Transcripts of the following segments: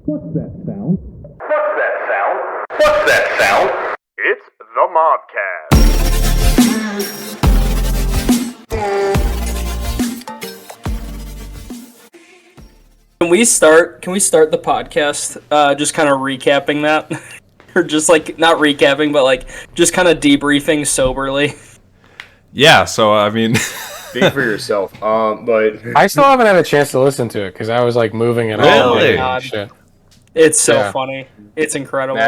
What's that sound? What's that sound? What's that sound? It's the MOBcast. Can we start the podcast just kind of recapping that? Or just like not recapping, but like just kind of debriefing soberly. Yeah, so I mean Speak for yourself. But I still haven't had a chance to listen to it because I was like moving and all Really? and shit. It's so Yeah. funny. It's incredible.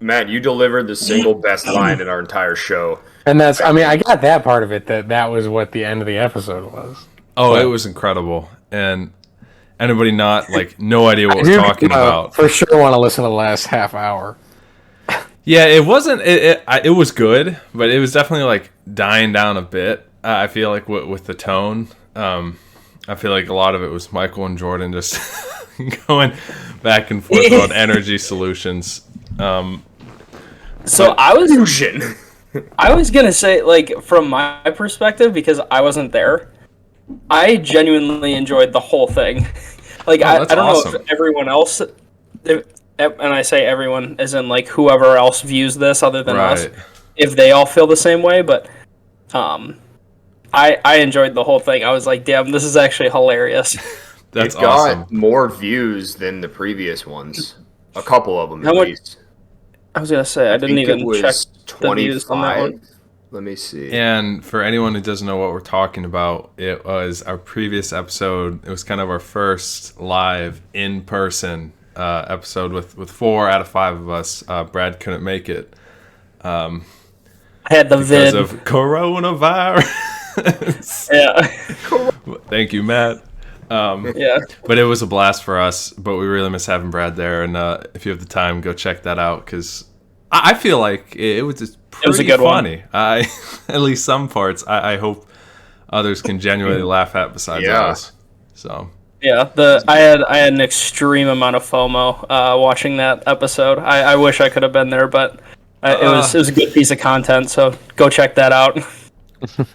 Matt, you delivered the single best line in our entire show. And that's, I mean, I got that part of it, that was what the end of the episode was. it was incredible. And anybody not like no idea what we're talking about. For sure want to listen to the last half hour. Yeah, it wasn't it was good, but it was definitely like dying down a bit. I feel like with the tone. I feel like a lot of it was Michael and Jordan just going back and forth on energy solutions. So I was gonna say, like, from my perspective, because I wasn't there, I genuinely enjoyed the whole thing. Like, I don't know if everyone else, and I say everyone as in like whoever else views this other than us, if they all feel the same way, but I enjoyed the whole thing. I was like, damn, this is actually hilarious. That's It got awesome. more views than the previous ones. A couple of them How at much- least. I was gonna say I didn't think even it was check the views on that 25. one. Let me see. And for anyone who doesn't know what we're talking about, it was our previous episode. It was kind of our first live in-person episode with 4 out of 5 of us. Brad couldn't make it I had the because vid. of coronavirus. Yeah, Thank you, Matt. yeah. But it was a blast for us. But we really miss having Brad there. And if you have the time, go check that out because I feel like it was just pretty a good one. funny. At least some parts. I hope others can genuinely laugh at besides us. So Yeah, I had an extreme amount of FOMO watching that episode. I wish I could have been there, but it was a good piece of content. So go check that out.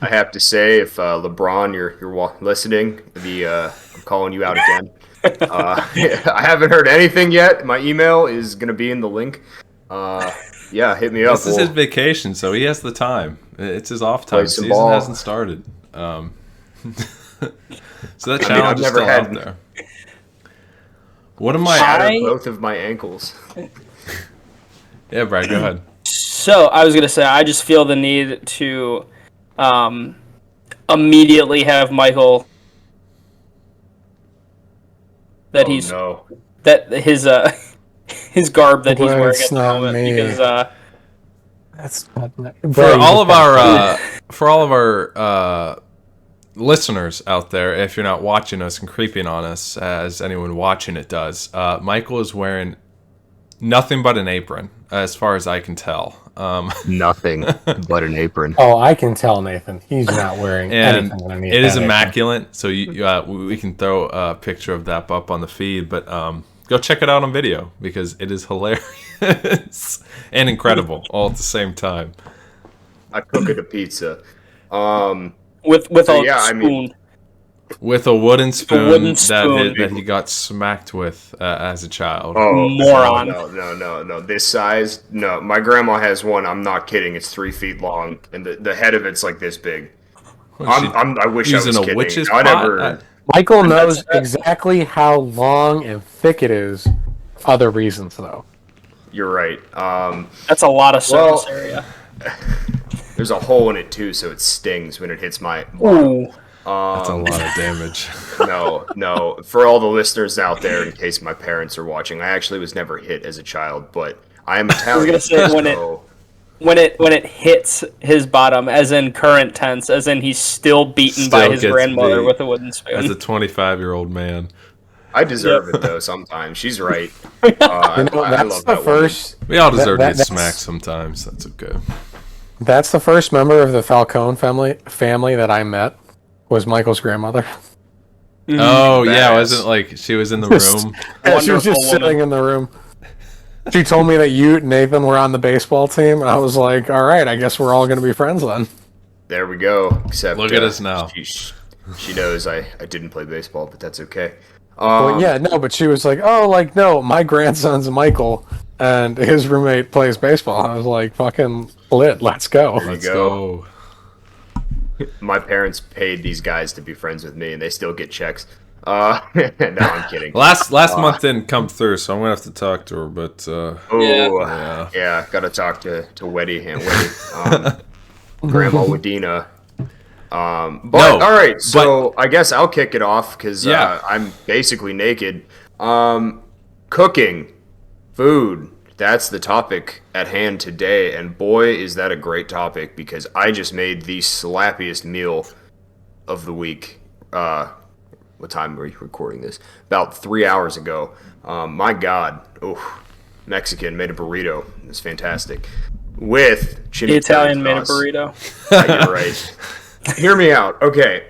I have to say, if LeBron, you're listening, I'm calling you out again. I haven't heard anything yet. My email is gonna be in the link. Yeah, hit me up. this is his vacation, so he has the time. It's his off time. Play some Season ball. hasn't started. So that I've challenge is never still had- out there. What am I? Shattered both of my ankles. Yeah, Brad, go ahead. So I was gonna say I just feel the need to immediately have Michael that he's no. that his garb that he's Well, wearing it's at the not moment me. because That's not, For all of our listeners out there, if you're not watching us and creeping on us, as anyone watching it does, Michael is wearing nothing but an apron, as far as I can tell. Nothing but an apron. Oh, I can tell, Nathan. He's not wearing And anything underneath it is that apron. immaculate. So we can throw a picture of that up on the feed, but go check it out on video because it is hilarious and incredible all at the same time. I cook it a pizza. with So, a yeah, I spoon. mean- With a wooden spoon, wooden spoon. that he got smacked with as a child. Oh, Moron. No. This size? No. My grandma has one. I'm not kidding. It's 3 feet long, and the head of it's like this big. I wish I was Using a kidding. witch's I pot? never. Michael knows exactly how long and thick it is. Other reasons, though. You're right. That's a lot of surface Well- area. There's a hole in it too, so it stings when it hits my. Ooh. That's a lot of damage. No. For all the listeners out there, in case my parents are watching, I actually was never hit as a child, but I am Italian. gonna say, when it hits his bottom, as in current tense, as in he's still beaten by Still his gets grandmother beat. with a wooden spoon. As a 25-year-old man. I deserve it though. Sometimes she's right. You know, I that's love the that first. We all deserve to get that's- smacked sometimes. That's okay. That's the first member of the Falcone family that I met. Was Michael's grandmother. Oh, yeah. Badass. Wasn't like she was in the room? Yeah, she was just Wonderful sitting woman. in the room. She told me that you, Nathan, were on the baseball team, and I was like, all right, I guess we're all going to be friends then. There we go. Except Look at us now. She knows I didn't play baseball, but that's okay. Well, yeah, no, but she was like, "Oh, like no, my grandson's Michael, and his roommate plays baseball." I was like, "Fucking lit, let's go." Let's go. My parents paid these guys to be friends with me, and they still get checks. No, I'm kidding. Last month didn't come through, so I'm gonna have to talk to her. But yeah, gotta talk to Weddy and Weddy, Grandma Wadina. But all right, so I guess I'll kick it off because I'm basically naked. Cooking, food. That's the topic at hand today, and boy, is that a great topic because I just made the slappiest meal of the week. What time are we recording this? About 3 hours ago. My God, Mexican made a burrito. It was fantastic. With chimichurri The Italian sauce. made a burrito. You're right. Hear me out. Okay,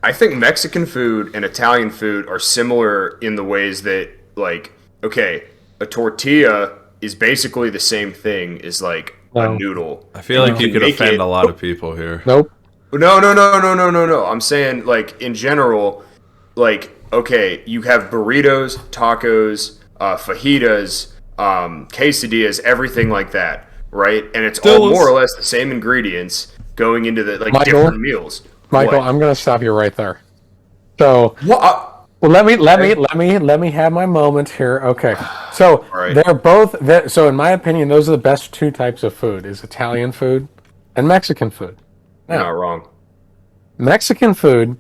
I think Mexican food and Italian food are similar in the ways that, like, okay, a tortilla is basically the same thing as like a noodle. I feel like you could offend a lot of people here. Nope. No. I'm saying, like, in general, like, okay, you have burritos, tacos, fajitas, quesadillas, everything like that, right? And it's all more or less the same ingredients going into the different meals. Michael, I'm gonna stop you right there. So, well, let me have my moment here. Okay, so they're both. So, in my opinion, those are the best two types of food: is Italian food and Mexican food. Now, you're not wrong. Mexican food,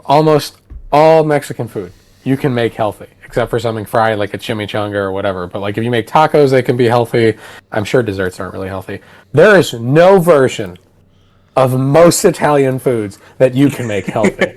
almost all Mexican food, you can make healthy, except for something fried like a chimichanga or whatever. But like if you make tacos, they can be healthy. I'm sure desserts aren't really healthy. There is no version of most Italian foods that you can make healthy.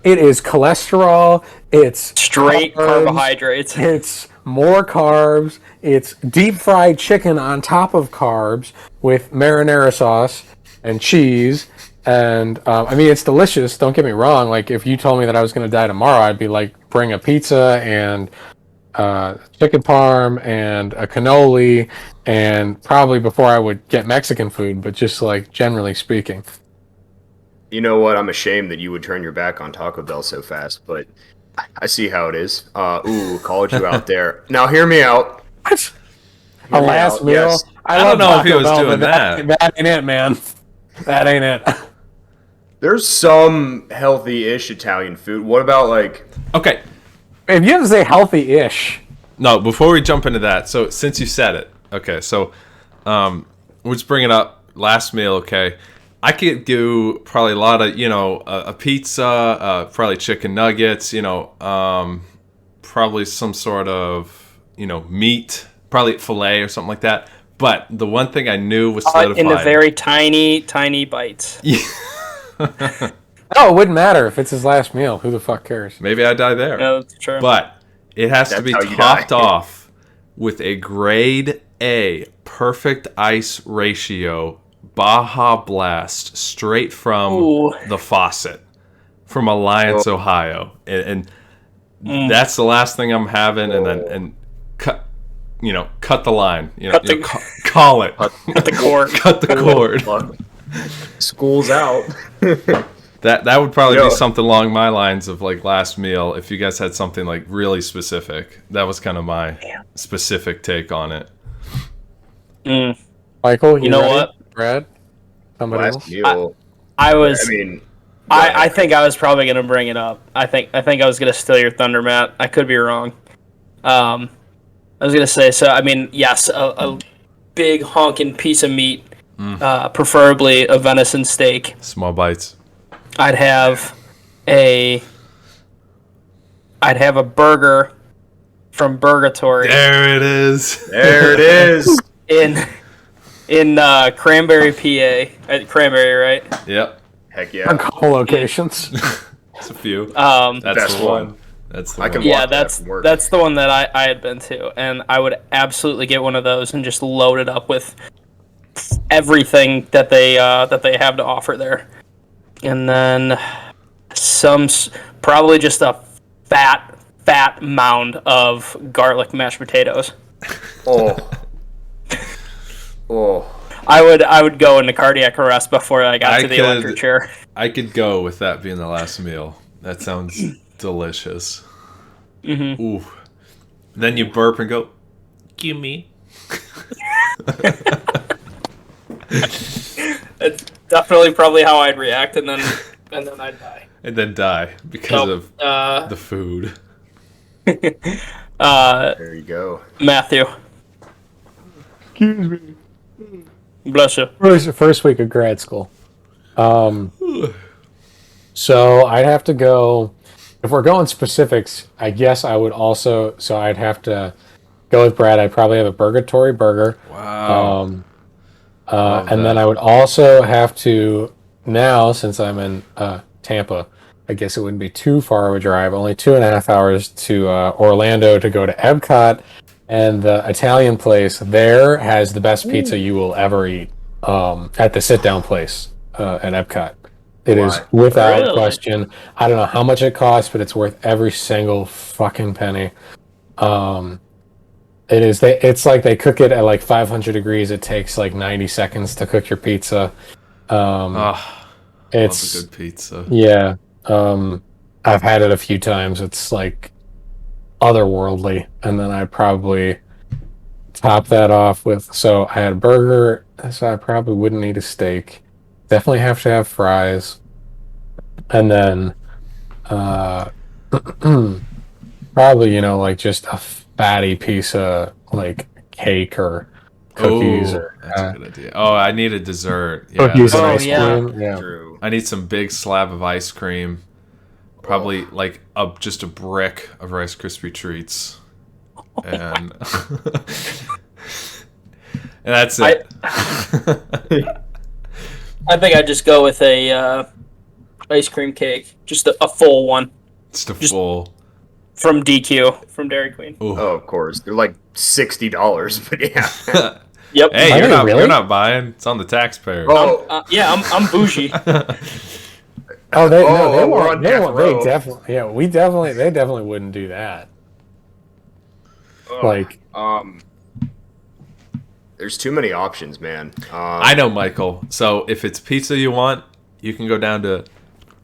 It is cholesterol. It's straight carbohydrates. It's more carbs. It's deep fried chicken on top of carbs with marinara sauce and cheese. And I mean, it's delicious. Don't get me wrong. Like, if you told me that I was going to die tomorrow, I'd be like, bring a pizza and chicken parm and a cannoli, and probably before I would get Mexican food, but just like generally speaking. You know what? I'm ashamed that you would turn your back on Taco Bell so fast, but I see how it is. Called you out there. Now, hear me out. A last meal. Yes. I don't know if he was Bell, doing that. That ain't it, man. That ain't it. There's some healthy-ish Italian food. What about, like... Okay. If you have to say healthy-ish. No, before we jump into that, so since you said it, okay, so we'll just bring it up. Last meal, okay. I could do probably a lot of, a pizza, probably chicken nuggets, probably some sort of, meat, probably filet or something like that. But the one thing I knew was solidified. In the very tiny, tiny bites. Yeah. Oh, it wouldn't matter if it's his last meal. Who the fuck cares? Maybe I die there. No, that's true. But it has to be topped off with a grade A perfect ice ratio Baja Blast straight from the faucet from Alliance, Ohio. And that's the last thing I'm having. And cut the line. Call it. Cut the cord. Cut the cord. School's out. That would probably be something along my lines of like last meal. If you guys had something like really specific, that was kind of my specific take on it. Michael, you know what? Brad, somebody else. Meal. I think I was probably gonna bring it up. I think I was gonna steal your thunder, Matt. I could be wrong. I was gonna say, so I mean, yes, a big honking piece of meat, preferably a venison steak. Small bites. I'd have a burger from Burgatory. There it is. There it is. in Cranberry, PA. Cranberry, right? Yep. Heck yeah. On couple locations. It's a few. That's Best the one. That's the I one. can Yeah, walk that from work. that's the one that I had been to, and I would absolutely get one of those and just load it up with everything that they have to offer there, and then probably just a fat mound of garlic mashed potatoes. Oh. I would go into cardiac arrest before I got to the electric chair. I could go with that being the last meal. That sounds delicious. Mm-hmm. Ooh. Then you burp and go, gimme. It's definitely probably how I'd react, and then I'd die. And then die because of the food. There you go. Matthew. Excuse me. Bless you. First week of grad school. So I'd have to go. If we're going specifics, I guess I would also. So I'd have to go with Brad. I'd probably have a Burgatory Burger. Wow. And then I would also have to, now since I'm in Tampa, I guess it wouldn't be too far of a drive, only 2.5 hours to Orlando to go to Epcot. And the Italian place there has the best pizza you will ever eat at the sit-down place at Epcot. It is without question. I don't know how much it costs, but it's worth every single fucking penny. It is. It's like they cook it at like 500 degrees. It takes like 90 seconds to cook your pizza. It's love a good pizza. Yeah. I've had it a few times. It's like otherworldly. And then I probably top that off with. So I had a burger. So I probably wouldn't need a steak. Definitely have to have fries. And then probably, like just a fatty piece of like cake or cookies. That's a good idea. Oh, I need a dessert. Cookies and ice yeah. cream. Yeah. True. I need some big slab of ice cream. Probably like just a brick of Rice Krispie treats. And and that's it. I think I'd just go with a ice cream cake, just a full one. Just full. From DQ, from Dairy Queen. Ooh. Oh, of course. They're like $60, but yeah. Yep. Hey, Are you're not buying. It's on the taxpayer. Oh, I'm bougie. Oh, they we're on death row. They definitely, they definitely wouldn't do that. Like, there's too many options, man. I know, Michael. So if it's pizza you want, you can go down to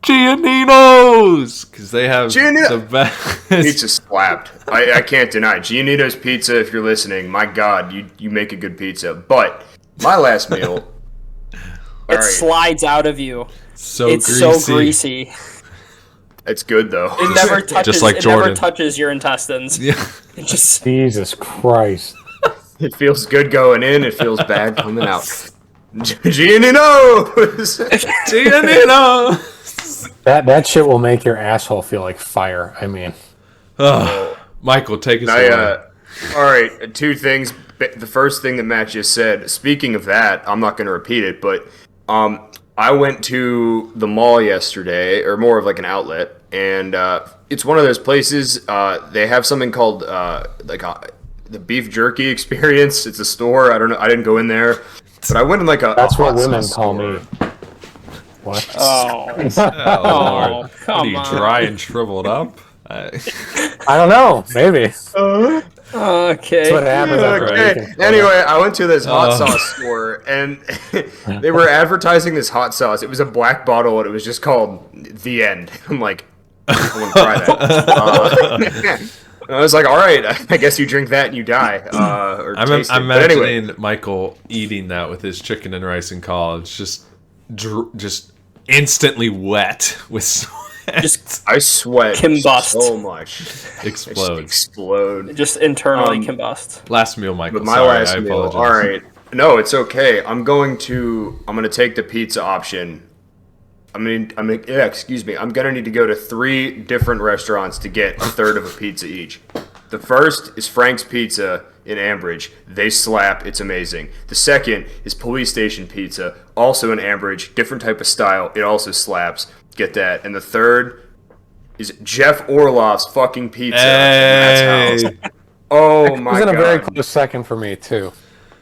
Giannino's because they have the best. Pizza slapped. I can't deny. Giannino's Pizza, if you're listening, my God, you make a good pizza. But my last meal... It slides out of you. It's greasy. so greasy. It's good, though. It never touches, Just like Jordan. It never touches your intestines. Yeah. It just... Jesus Christ. It feels good going in. It feels bad coming out. Giannino's! Giannino! That shit will make your asshole feel like fire. I mean... Michael, take us away. All right, two things. The first thing that Matt just said, speaking of that, I'm not going to repeat it, but I went to the mall yesterday, or more of like an outlet, and it's one of those places, they have something called the beef jerky experience. It's a store. I don't know. I didn't go in there, but I went in like a That's what hot women sauce call store. me. What? Oh, Oh, Lord. come What are you, on. dry and shriveled up? I don't know. Maybe. Okay. That's what happens after Okay. drinking. Anyway, I went to this hot sauce store, and they were advertising this hot sauce. It was a black bottle, and it was just called The End. I'm like, I want to try that. I was like, all right, I guess you drink that and you die. Or I'm taste it. But imagining anyway, Michael eating that with his chicken and rice in college, just instantly wet with sweat. I sweat Combust. so much. Explodes. Explode. Just internally combust. Last meal, Michael. But my Sorry, last I meal. apologize. All right. No, it's okay. I'm gonna take the pizza option. Excuse me. I'm gonna need to go to 3 different restaurants to get a third of a pizza each. The first is Frank's Pizza in Ambridge. They slap. It's amazing. The second is Police Station Pizza, also in Ambridge, different type of style. It also slaps. Get that. And the third is Jeff Orloff's fucking pizza. Hey. Matt's house. Oh my It was in God. a very close second for me too.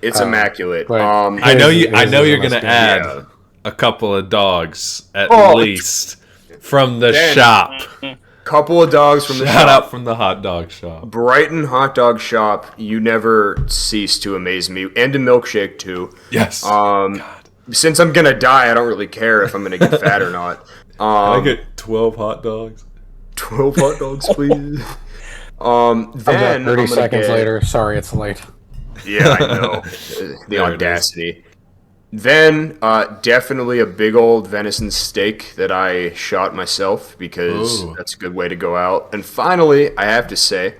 It's immaculate. but- I know you're must gonna be- add yeah. a couple of dogs at Oh, least from the then- shop. Couple of dogs from the Shout shop. out from the hot dog shop. Brighton Hot Dog Shop. You never cease to amaze me. And a milkshake too. Yes. Since I'm gonna die, I don't really care if I'm gonna get fat or not. Can I get 12 hot dogs? 12 hot dogs, please. Then 30 seconds later. Sorry, it's late. Yeah, I know. The audacity. Then, definitely a big old venison steak that I shot myself because that's a good way to go out. And finally, I have to say,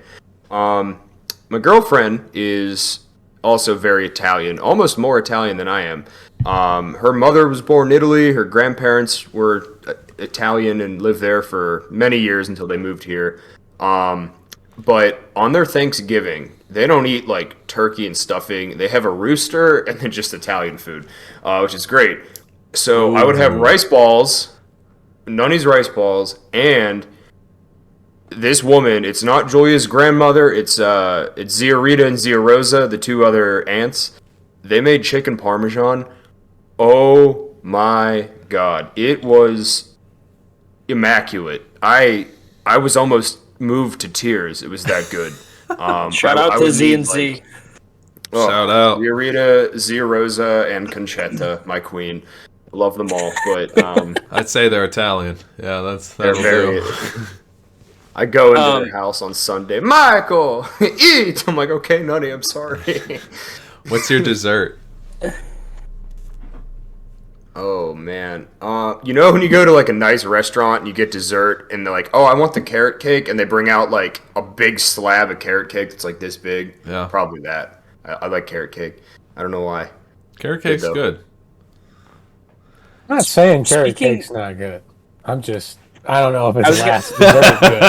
my girlfriend is also very Italian, almost more Italian than I am. Her mother was born in Italy. Her grandparents were Italian and lived there for many years until they moved here. But on their Thanksgiving, they don't eat like turkey and stuffing. They have a rooster and then just Italian food, which is great. So I would have rice balls, Nunny's rice balls, and this woman. It's not Julia's grandmother. It's Zia Rita and Zia Rosa, the two other aunts. They made chicken parmesan. Oh my god, it was immaculate. I was almost moved to tears. It was that good. Shout out to Z and Z. Shout out. Zia Rita, Zia Rosa, and Conchetta, my queen. Love them all, but I'd say they're Italian. Yeah, they're very. I go into their house on Sunday. Michael, eat. I'm like, okay, Nunny, I'm sorry. What's your dessert? Oh man, you know when you go to like a nice restaurant and you get dessert and they're like, oh, I want the carrot cake, and they bring out like a big slab of carrot cake that's like this big. Yeah, probably that. I like carrot cake. I don't know why. Carrot cake's good. I'm not saying carrot cake's not good. I don't know if it's last dessert good.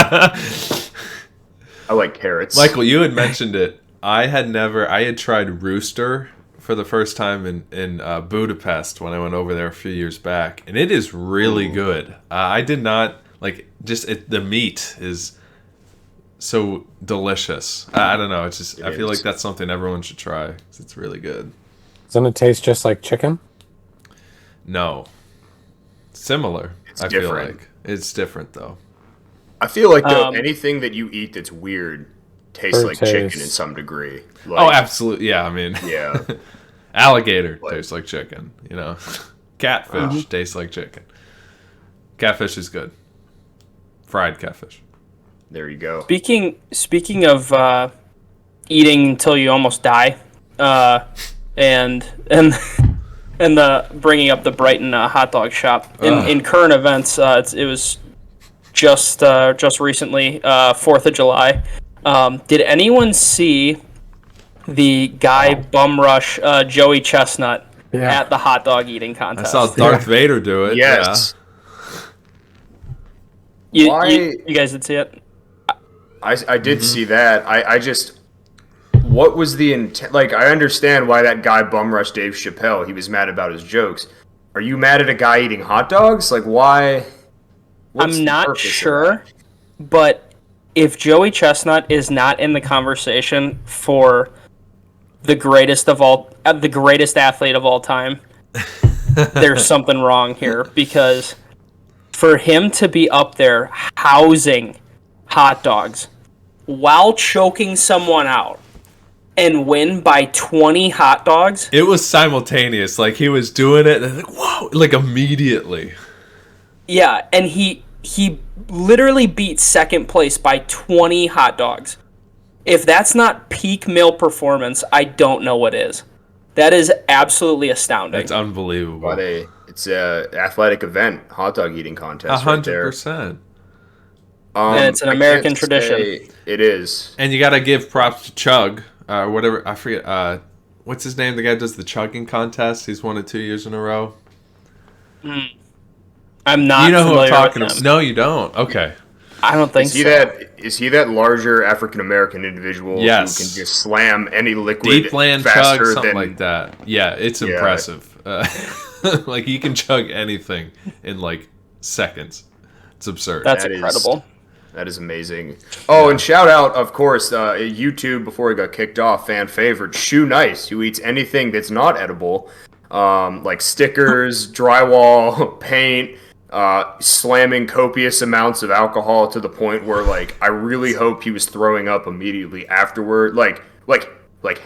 I like carrots. Michael, you had mentioned it. I had tried rooster for the first time in Budapest when I went over there a few years back, and it is really good. I did not like the meat is so delicious. I don't know. It's just I feel like that's something everyone should try 'cause it's really good. Doesn't it taste just like chicken? No, similar. It's I different. feel like it's different though. I feel like though anything that you eat that's weird tastes like chicken in some degree. Like, Absolutely. Yeah, I mean, yeah. Alligator tastes like chicken, you know. Catfish tastes like chicken. Catfish is good. Fried catfish. There you go. Speaking of eating until you almost die, and the bringing up the Brighton hot dog shop in current events, it was just recently 4th of July. Did anyone see the guy bum rush Joey Chestnut at the hot dog eting contest? I saw Darth Vader do it. Yes. Yeah. You guys did see it? I did see that. I just... What was the intent? Like, I understand why that guy bum rushed Dave Chappelle. He was mad about his jokes. Are you mad at a guy eating hot dogs? Like, why? I'm not sure, but if Joey Chestnut is not in the conversation for the greatest athlete of all time, there's something wrong here, because for him to be up there housing hot dogs while choking someone out and win by 20 hot dogs. It was simultaneous. Like, he was doing it, and like, whoa, like, immediately. Yeah, and he literally beat second place by 20 hot dogs. If that's not peak male performance, I don't know what is. That is absolutely astounding. It's unbelievable. But it's an athletic event, hot dog eating contest. 100%. And it's an American tradition. It is. And you got to give props to Chug. Whatever, I forget. What's his name? The guy who does the chugging contest. He's won it 2 years in a row. I'm not. You know who I'm talking about? No, you don't. Okay. I don't think so. Is he that larger African American individual who can just slam any liquid deep land faster chug, something than like that? Yeah, it's impressive. Like, he can chug anything in like seconds. It's absurd. That's incredible. That is amazing. Oh, and shout out, of course, YouTube, before he got kicked off, fan favorite, Shoe Nice, who eats anything that's not edible, like stickers, drywall, paint, slamming copious amounts of alcohol to the point where, like, I really hope he was throwing up immediately afterward. Like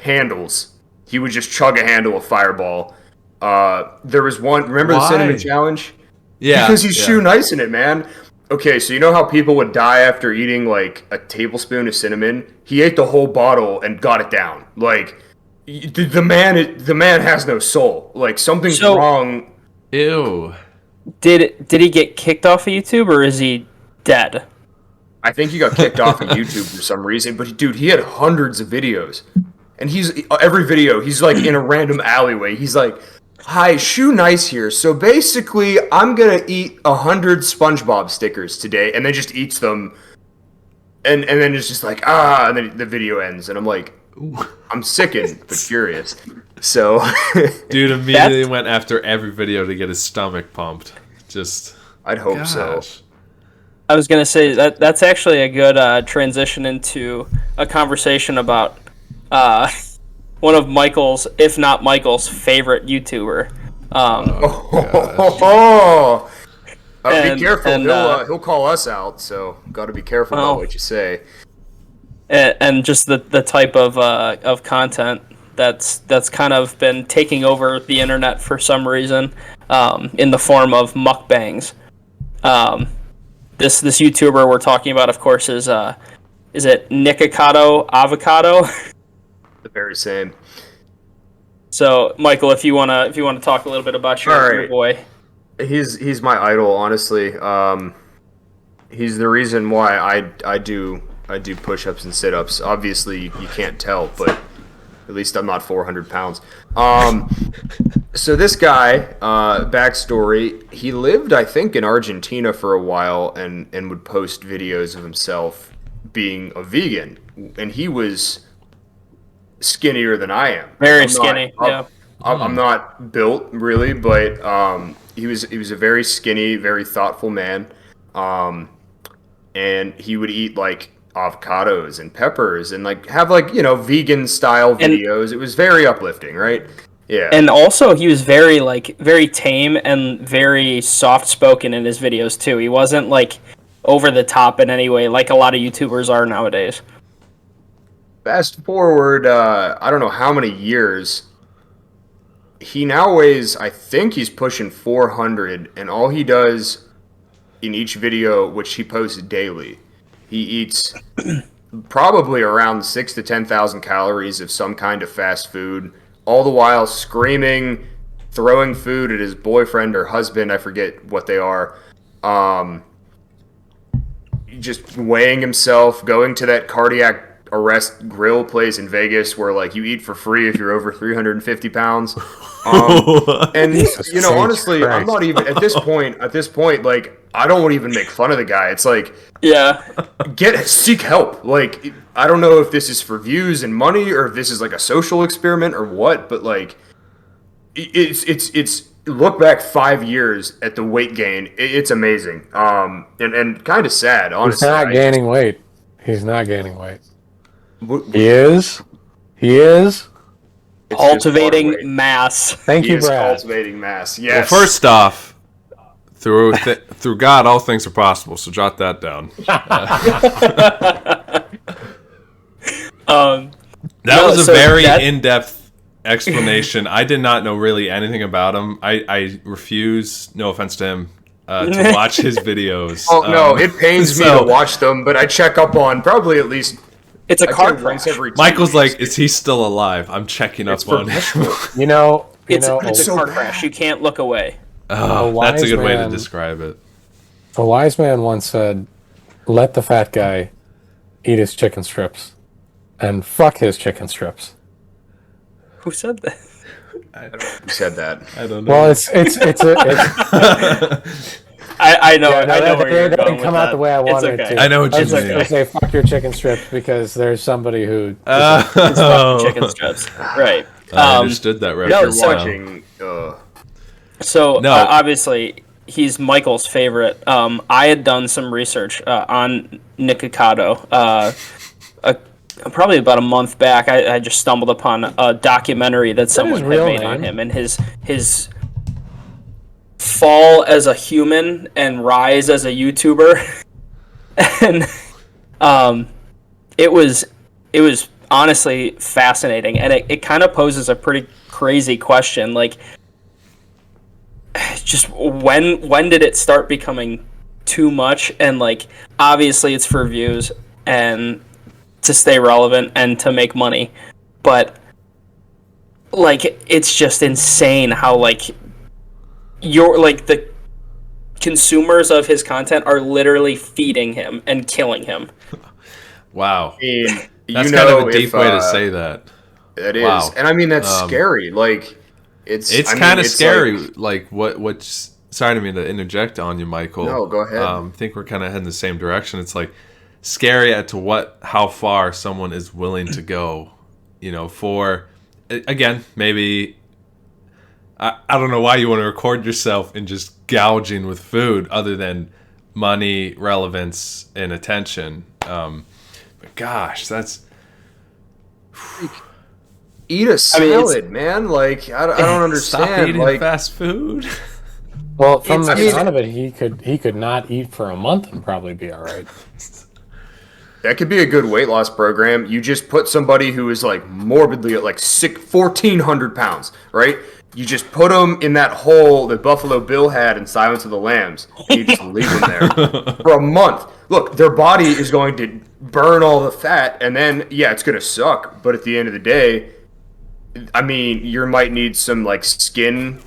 handles. He would just chug a handle of Fireball. There was one, remember the Cinnamon Challenge? Yeah. Because he's Shoe Nice in it, man. okay, so you know how people would die after eating like a tablespoon of cinnamon? He ate the whole bottle and got it down. Like the man has no soul. Like something's wrong. Ew. Did he get kicked off of YouTube or is he dead? I think he got kicked off of YouTube for some reason, but dude, he had hundreds of videos. And every video, he's like in a random alleyway. He's like, "Hi, Shoe Nice here. So basically, I'm gonna eat 100 SpongeBob stickers today," and then just eats them. And then it's just like, and then the video ends, and I'm like, I'm sickened but curious. So, dude immediately went after every video to get his stomach pumped. I'd hope so. I was gonna say that's actually a good transition into a conversation about one of Michael's, if not Michael's, favorite YouTuber. Be careful. He'll call us out, so got to be careful about what you say. And just the type of content that's kind of been taking over the internet for some reason, in the form of mukbangs. This YouTuber we're talking about, of course, is it Nikocado Avocado? The very same. So, Michael, if you wanna talk a little bit about your boy. He's my idol, honestly. He's the reason why I do push-ups and sit-ups. Obviously, you can't tell, but at least I'm not 400 pounds. So this guy, backstory, he lived, I think, in Argentina for a while and would post videos of himself being a vegan. And he was skinnier than I am. Very skinny, yeah. I'm not built, really, but he was a very skinny, very thoughtful man. And he would eat, like, avocados and peppers and, like, have, like, vegan style videos. It was very uplifting, right? Yeah. And also he was very tame and very soft spoken in his videos too. He wasn't like over the top in any way like a lot of YouTubers are nowadays. Fast forward, I don't know how many years. He now weighs, I think he's pushing 400, and all he does in each video, which he posts daily, he eats probably around 6,000 to 10,000 calories of some kind of fast food, all the while screaming, throwing food at his boyfriend or husband, I forget what they are, just weighing himself, going to that cardiac arrest grill place in Vegas where, like, you eat for free if you're over 350 pounds. And, honestly, I'm not even, at this point, like, I don't even make fun of the guy. It's like, yeah, seek help. Like, I don't know if this is for views and money or if this is like a social experiment or what, but like, it's look back 5 years at the weight gain. It's amazing. And kind of sad, honestly. He's not gaining weight. He's not gaining weight. He is. Cultivating mass. Thank you, Brad. Cultivating mass. Yes. Well, first off, through God, all things are possible. So jot that down. That was a very in-depth explanation. I did not know really anything about him. I refuse, no offense to him, to watch his videos. Oh, no, it pains me to watch them, but I check up on probably at least... It's a car crash. Michael's like, is he still alive? I'm checking up on him. It's a car crash. You can't look away. Oh, that's a good way to describe it. A wise man once said, let the fat guy eat his chicken strips and fuck his chicken strips. Who said that? I don't know who said that. I don't know. Well, it's I know where you're it going didn't come out the way I wanted it to. I know what you mean. I was going to say fuck your chicken strips because there's somebody who... chicken strips. Right. I understood that reference. Obviously, he's Michael's favorite. I had done some research on Nikocado. Probably about a month back, I just stumbled upon a documentary that someone had made on him and his fall as a human and rise as a YouTuber. And it was honestly fascinating, and it kind of poses a pretty crazy question, like, just when did it start becoming too much, and like obviously it's for views and to stay relevant and to make money, but like it's just insane how like the consumers of his content are literally feeding him and killing him. Wow. I mean, that's kind of a deep way to say that. It is. Wow. And I mean, that's scary. Like, it's kind of scary. Like what's, sorry to mean to interject on you, Michael. No, go ahead. I think we're kind of heading the same direction. It's like scary how far someone is willing to go, for, again, maybe, I don't know why you want to record yourself in just gouging with food other than money, relevance, and attention. But gosh, that's... Eat a salad, man. Like, I don't understand. Stop eating like fast food. Well, from the sound of it, he could not eat for a month and probably be all right. That could be a good weight loss program. You just put somebody who is like morbidly at like 1,400 pounds, right? You just put them in that hole that Buffalo Bill had in Silence of the Lambs. And you just leave them there for a month. Look, their body is going to burn all the fat, and then, yeah, it's going to suck. But at the end of the day, I mean, you might need some like skin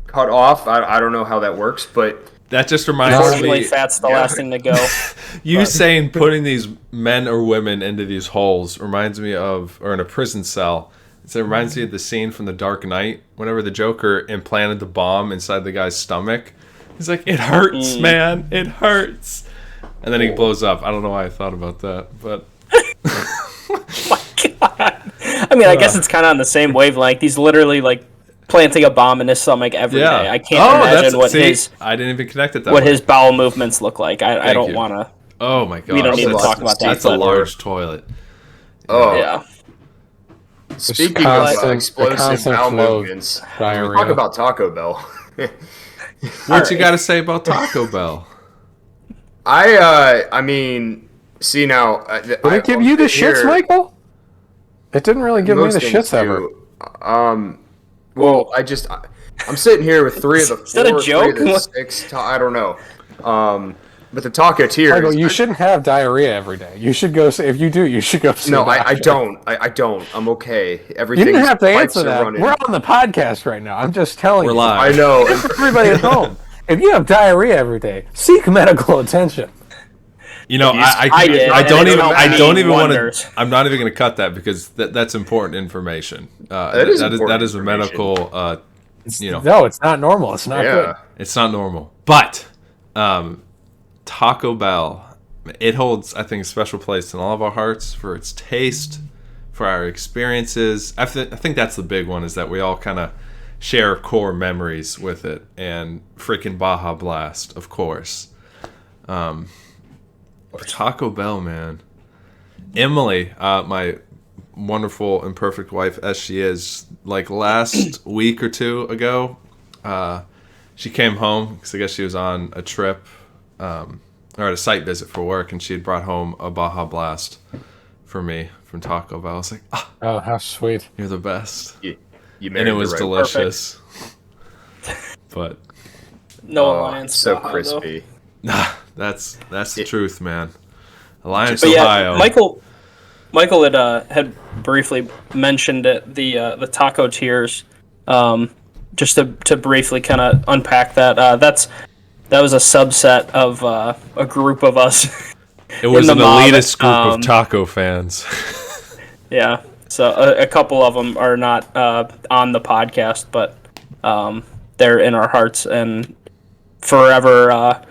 cut off. I don't know how that works, but that just reminds me. Fat's the last thing to go. Saying putting these men or women into these holes reminds me of, or in a prison cell. It reminds me of the scene from The Dark Knight, whenever the Joker implanted the bomb inside the guy's stomach. He's like, "It hurts, man. It hurts," and then he blows up. I don't know why I thought about that, but. My God. I mean, I guess it's kind of on the same wavelength. He's literally like planting a bomb in his stomach every day. I can't imagine I didn't even connect it that what way. his bowel movements look like. I don't want to. Oh my God. We don't need to talk about that. That's a large toilet. Oh yeah. Speaking of explosive bowel movements, talk about Taco Bell. What you got to say about Taco Bell? I mean, see now. Did it give you the shits, Michael? It didn't really give me the shits ever. Well, I'm sitting here with three of the Is that a joke? 3 of the 6. I don't know. But the taco tiers. Michael, you shouldn't have diarrhea every day. You should go. If you do, you should go. No, I don't. I don't. I'm okay. Everything. You didn't have to answer that. We're on the podcast right now. I'm just telling you. We're live. I know. For everybody at home, if you have diarrhea every day, seek medical attention. I don't even want to. I'm not even going to cut that because that's important information. That is a medical. No, it's not normal. It's not good. It's not normal. But Taco Bell, it holds, I think, a special place in all of our hearts for its taste, for our experiences. I think that's the big one, is that we all kind of share core memories with it, and freaking Baja Blast, of course. Taco Bell, man. Emily, my wonderful and perfect wife as she is, like last week or two ago, she came home because I guess she was on a trip or at a site visit for work, and she had brought home a Baja Blast for me from Taco Bell. I was like, oh, how sweet. You're the best. You and it was delicious. But no Alliance. So Baja, crispy. Nah, that's the truth, man. Alliance but Ohio. Yeah, Michael had briefly mentioned it, the taco tiers. Just to briefly kind of unpack that. That was a subset of a group of us. It was an elitist group of taco fans. Yeah, so a couple of them are not on the podcast, but they're in our hearts and forever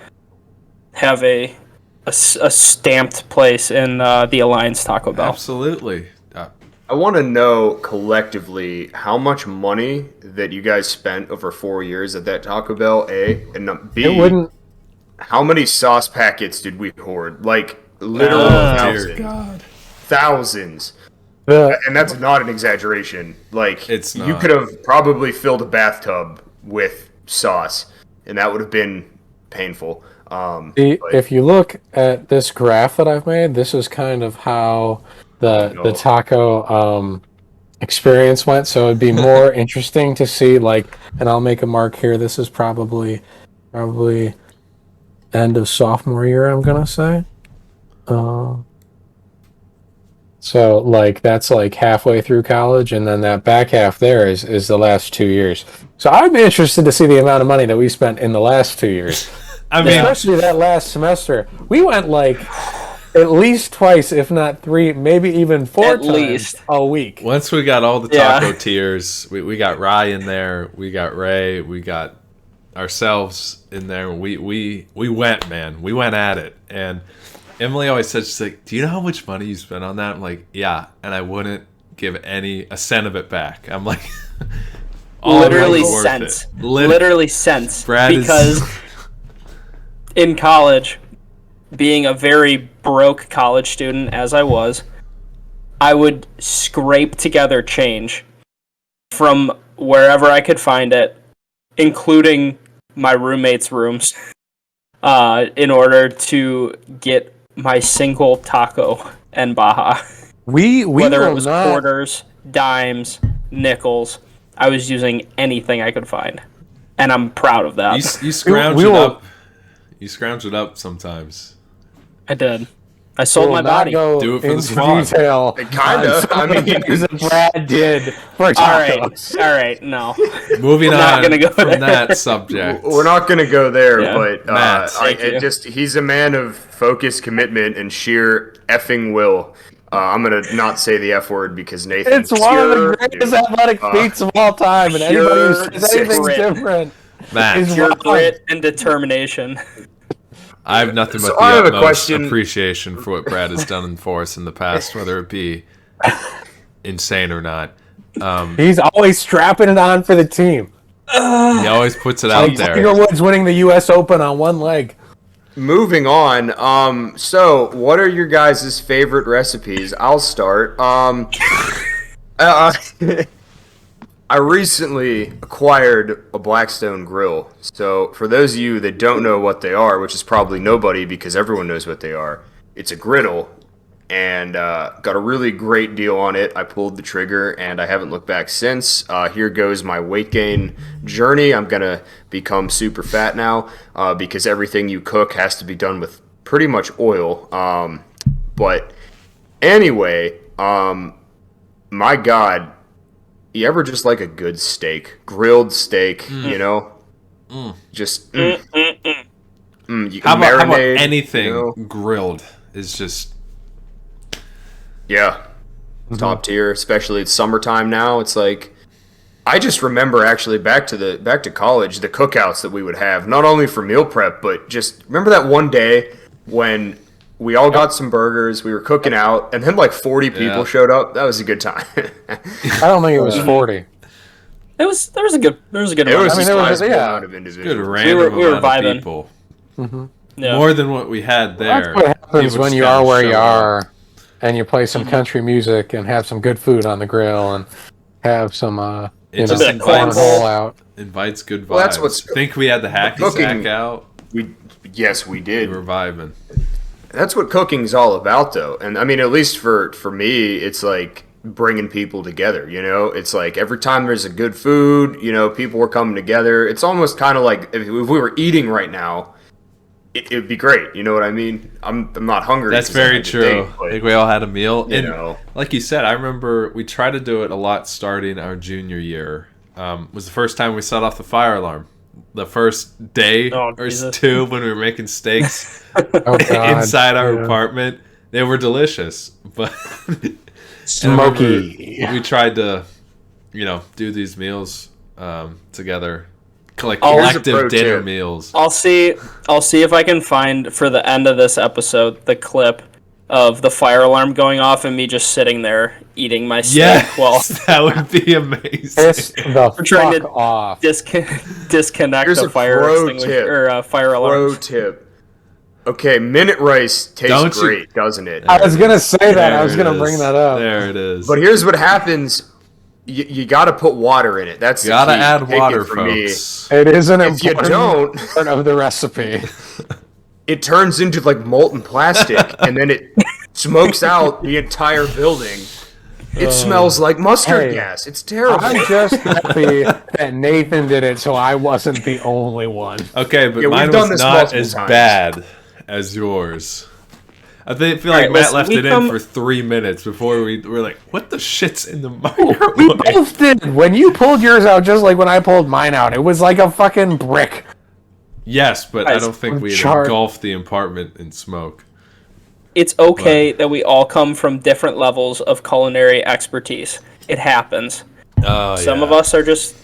have a stamped place in the Alliance Taco Bell. Absolutely. I want to know collectively how much money that you guys spent over 4 years at that Taco Bell, A, and B, how many sauce packets did we hoard? Like, literally thousands. Dear God. Thousands. And that's not an exaggeration. Like, it's not. You could have probably filled a bathtub with sauce, and that would have been painful. If you look at this graph that I've made, this is kind of how the taco experience went. So it'd be more interesting to see, like, and I'll make a mark here. This is probably end of sophomore year, I'm gonna say. So like that's like halfway through college, and then that back half there is the last 2 years. So I'd be interested to see the amount of money that we spent in the last 2 years. I mean, especially that last semester. We went like at least twice, if not three, maybe even four times a week. Once we got all the taco tiers, we got Rye in there, we got Ray, we got ourselves in there. We went, man. We went at it. And Emily always says, she's like, do you know how much money you spent on that? I'm like, yeah. And I wouldn't give a cent of it back. I'm like, literally cents. Literally cents. Because in college, being a very broke college student as I was, I would scrape together change from wherever I could find it, including my roommates' rooms, in order to get my single taco and Baja. Whether it was quarters, dimes, nickels, I was using anything I could find, and I'm proud of that. You scrounge it up. You scrounge it up sometimes. I did. I sold my body. Do it for the squad. Detail. Kind of. I mean, Brad did for tacos. All right. No. Moving on from that subject. We're not going to go there, but Matt, he's a man of focus, commitment, and sheer effing will. I'm going to not say the F word because Nathan. It's one of the greatest athletic feats of all time, and anybody who says anything different is pure grit and determination. I have nothing but the utmost appreciation for what Brad has done for us in the past, whether it be insane or not. He's always strapping it on for the team. He always puts it out there. Tiger Woods winning the U.S. Open on one leg. Moving on. So what are your guys' favorite recipes? I'll start. I recently acquired a Blackstone grill. So for those of you that don't know what they are, which is probably nobody because everyone knows what they are, it's a griddle, and got a really great deal on it. I pulled the trigger, and I haven't looked back since. Here goes my weight gain journey. I'm going to become super fat now because everything you cook has to be done with pretty much oil. But anyway, my God, you ever just like a good steak, grilled steak, you know? Just you can how marinate. How about anything grilled is just top tier. Especially it's summertime now. It's like I just remember actually back to college, the cookouts that we would have, not only for meal prep, but just remember that one day when we all got some burgers, we were cooking out, and then like 40 people showed up. That was a good time. I don't think it was 40. There was a good amount. There was a amount of individuals. good random we were amount vibing. of people. Mm-hmm. Yeah. More than what we had there. That's what happens when you are where you are. are, and you play some country music and have some good food on the grill and have some cornhole out. Invites good vibes. Well, that's what's. I think we had the hacky sack out. Yes, we did. We were vibing. That's what cooking's all about, though. And I mean, at least for me, it's like bringing people together, you know? It's like every time there's a good food, you know, people are coming together. It's almost kind of like if we were eating right now, it'd be great. You know what I mean? I'm not hungry. That's very true. I think we all had a meal. You and know. Like you said, I remember we tried to do it a lot starting our junior year. Was the first time we set off the fire alarm. The first day or two when we were making steaks inside our apartment. They were delicious, but smoky. We tried to, do these meals together, like collective dinner meals. I'll see if I can find for the end of this episode the clip of the fire alarm going off and me just sitting there eating my steak. Yes, that would be amazing. We're trying to off. disconnect Here's the fire extinguisher or fire alarm. Pro tip. Okay, minute rice tastes great, doesn't it? I was gonna say that. I was gonna bring that up. There it is. But here's what happens. You got to put water in it. That's you gotta add Take water, it from folks. It is an If you don't, part of the recipe. It turns into like molten plastic, and then it smokes out the entire building. It smells like mustard gas. It's terrible. I'm just happy that Nathan did it, so I wasn't the only one. Okay, but mine was not as bad as yours. I feel like Matt left it in for 3 minutes before we were like, what the shit's in the microwave? We both did. When you pulled yours out, just like when I pulled mine out, it was like a fucking brick. Yes, but I don't think we had engulfed the apartment in smoke. It's okay that we all come from different levels of culinary expertise. It happens. Some of us are just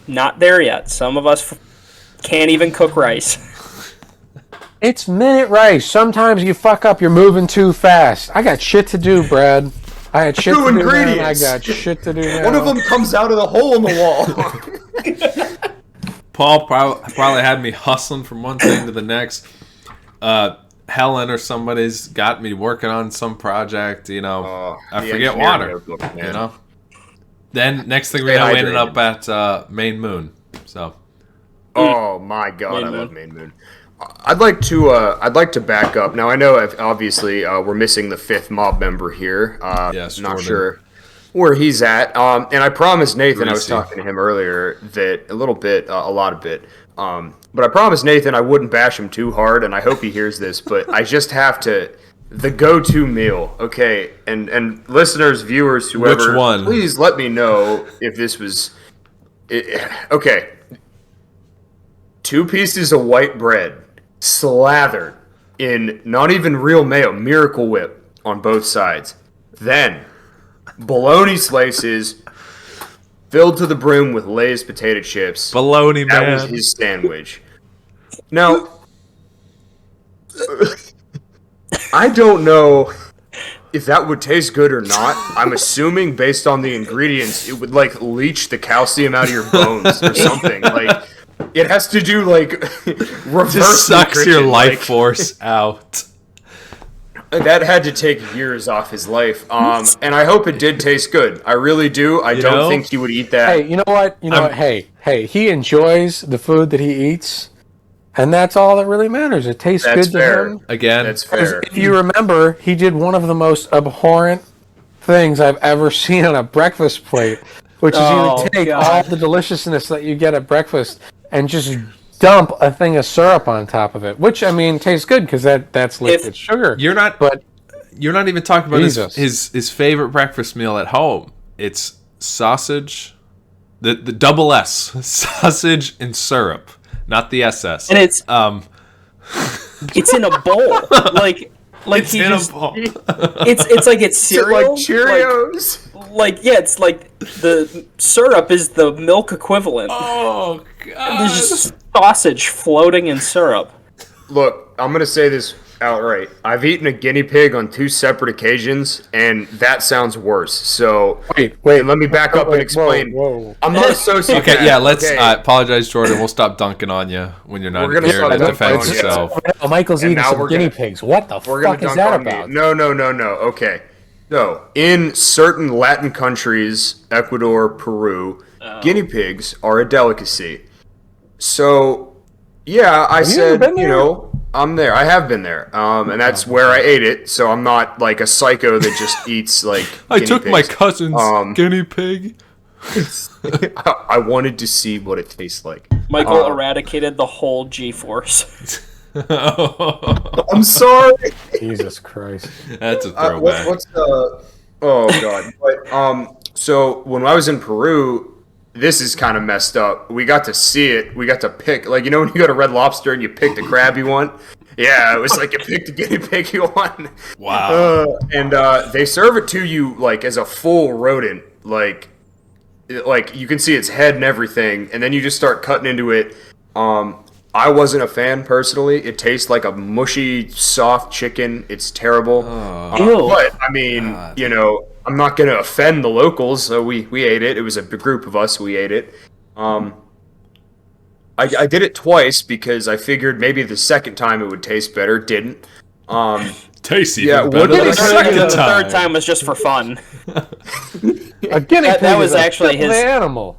not there yet. Some of us can't even cook rice. It's minute rice. Sometimes you fuck up. You're moving too fast. I got shit to do, Brad. I had shit to do. I got shit to do now. One of them comes out of the hole in the wall. Paul probably had me hustling from one thing to the next. Helen or somebody's got me working on some project. I forget water. Then next thing we know, we ended up at Main Moon. So. Oh my God, I love Main Moon. I'd like to back up. Now I know obviously we're missing the 5th mob member here. Not sure where he's at. And I promised Nathan, I was talking to him earlier, that a lot of it. But I promised Nathan I wouldn't bash him too hard, and I hope he hears this. But I just have to. The go-to meal, okay? And listeners, viewers, whoever, which one? Please let me know if this was. Okay. 2 pieces of white bread slathered in not even real mayo, Miracle Whip on both sides. Then bologna slices filled to the brim with Lay's potato chips. Bologna, man. That was his sandwich. Now, I don't know if that would taste good or not. I'm assuming based on the ingredients, it would like leach the calcium out of your bones or something. Like, it has to do like reverse. Just sucks your life force out. That had to take years off his life. And I hope it did taste good. I really do. I don't think he would eat that. Hey, you know what? Hey, he enjoys the food that he eats, and that's all that really matters. It tastes good to him. Again, that's fair. If you remember, he did one of the most abhorrent things I've ever seen on a breakfast plate, which is you would take all the deliciousness that you get at breakfast and just dump a thing of syrup on top of it, which I mean tastes good because that's liquid sugar. You're not even talking about his favorite breakfast meal at home. It's sausage, the double S, sausage and syrup, not the SS. And it's it's in a bowl, like it's in a bowl. It's like it's cereal, it's like Cheerios. It's like the syrup is the milk equivalent. Oh God! There's just sausage floating in syrup. Look, I'm gonna say this outright. I've eaten a guinea pig on 2 separate occasions, and that sounds worse. So wait. Let me back up and explain. Whoa. I'm not a sociopath. Okay, yeah. Let's apologize, Jordan. We'll stop dunking on you when you're not here to defend yourself. Michael's eating some guinea pigs. What the fuck is that about? No. Okay. So, in certain Latin countries, Ecuador, Peru, guinea pigs are a delicacy. So, yeah, I said, I'm there. I have been there. And that's where I ate it. So I'm not like a psycho that just eats like I took my cousin's guinea pig. I wanted to see what it tastes like. Michael eradicated the whole G-force. I'm sorry. Jesus Christ. That's a throwback. Oh God. But so when I was in Peru, this is kind of messed up. We got to see it. We got to pick, like, when you go to Red Lobster and you pick the crab you want. Yeah, it was like you picked the guinea pig you want. Wow. And they serve it to you like as a full rodent, like you can see its head and everything, and then you just start cutting into it. I wasn't a fan personally. It tastes like a mushy, soft chicken. It's terrible. But I mean, I'm not gonna offend the locals, so we ate it. It was a group of us. We ate it. I did it twice because I figured maybe the second time it would taste better. It didn't. Tasty. Yeah, better the third time was just for fun. A guinea pig that was actually his animal.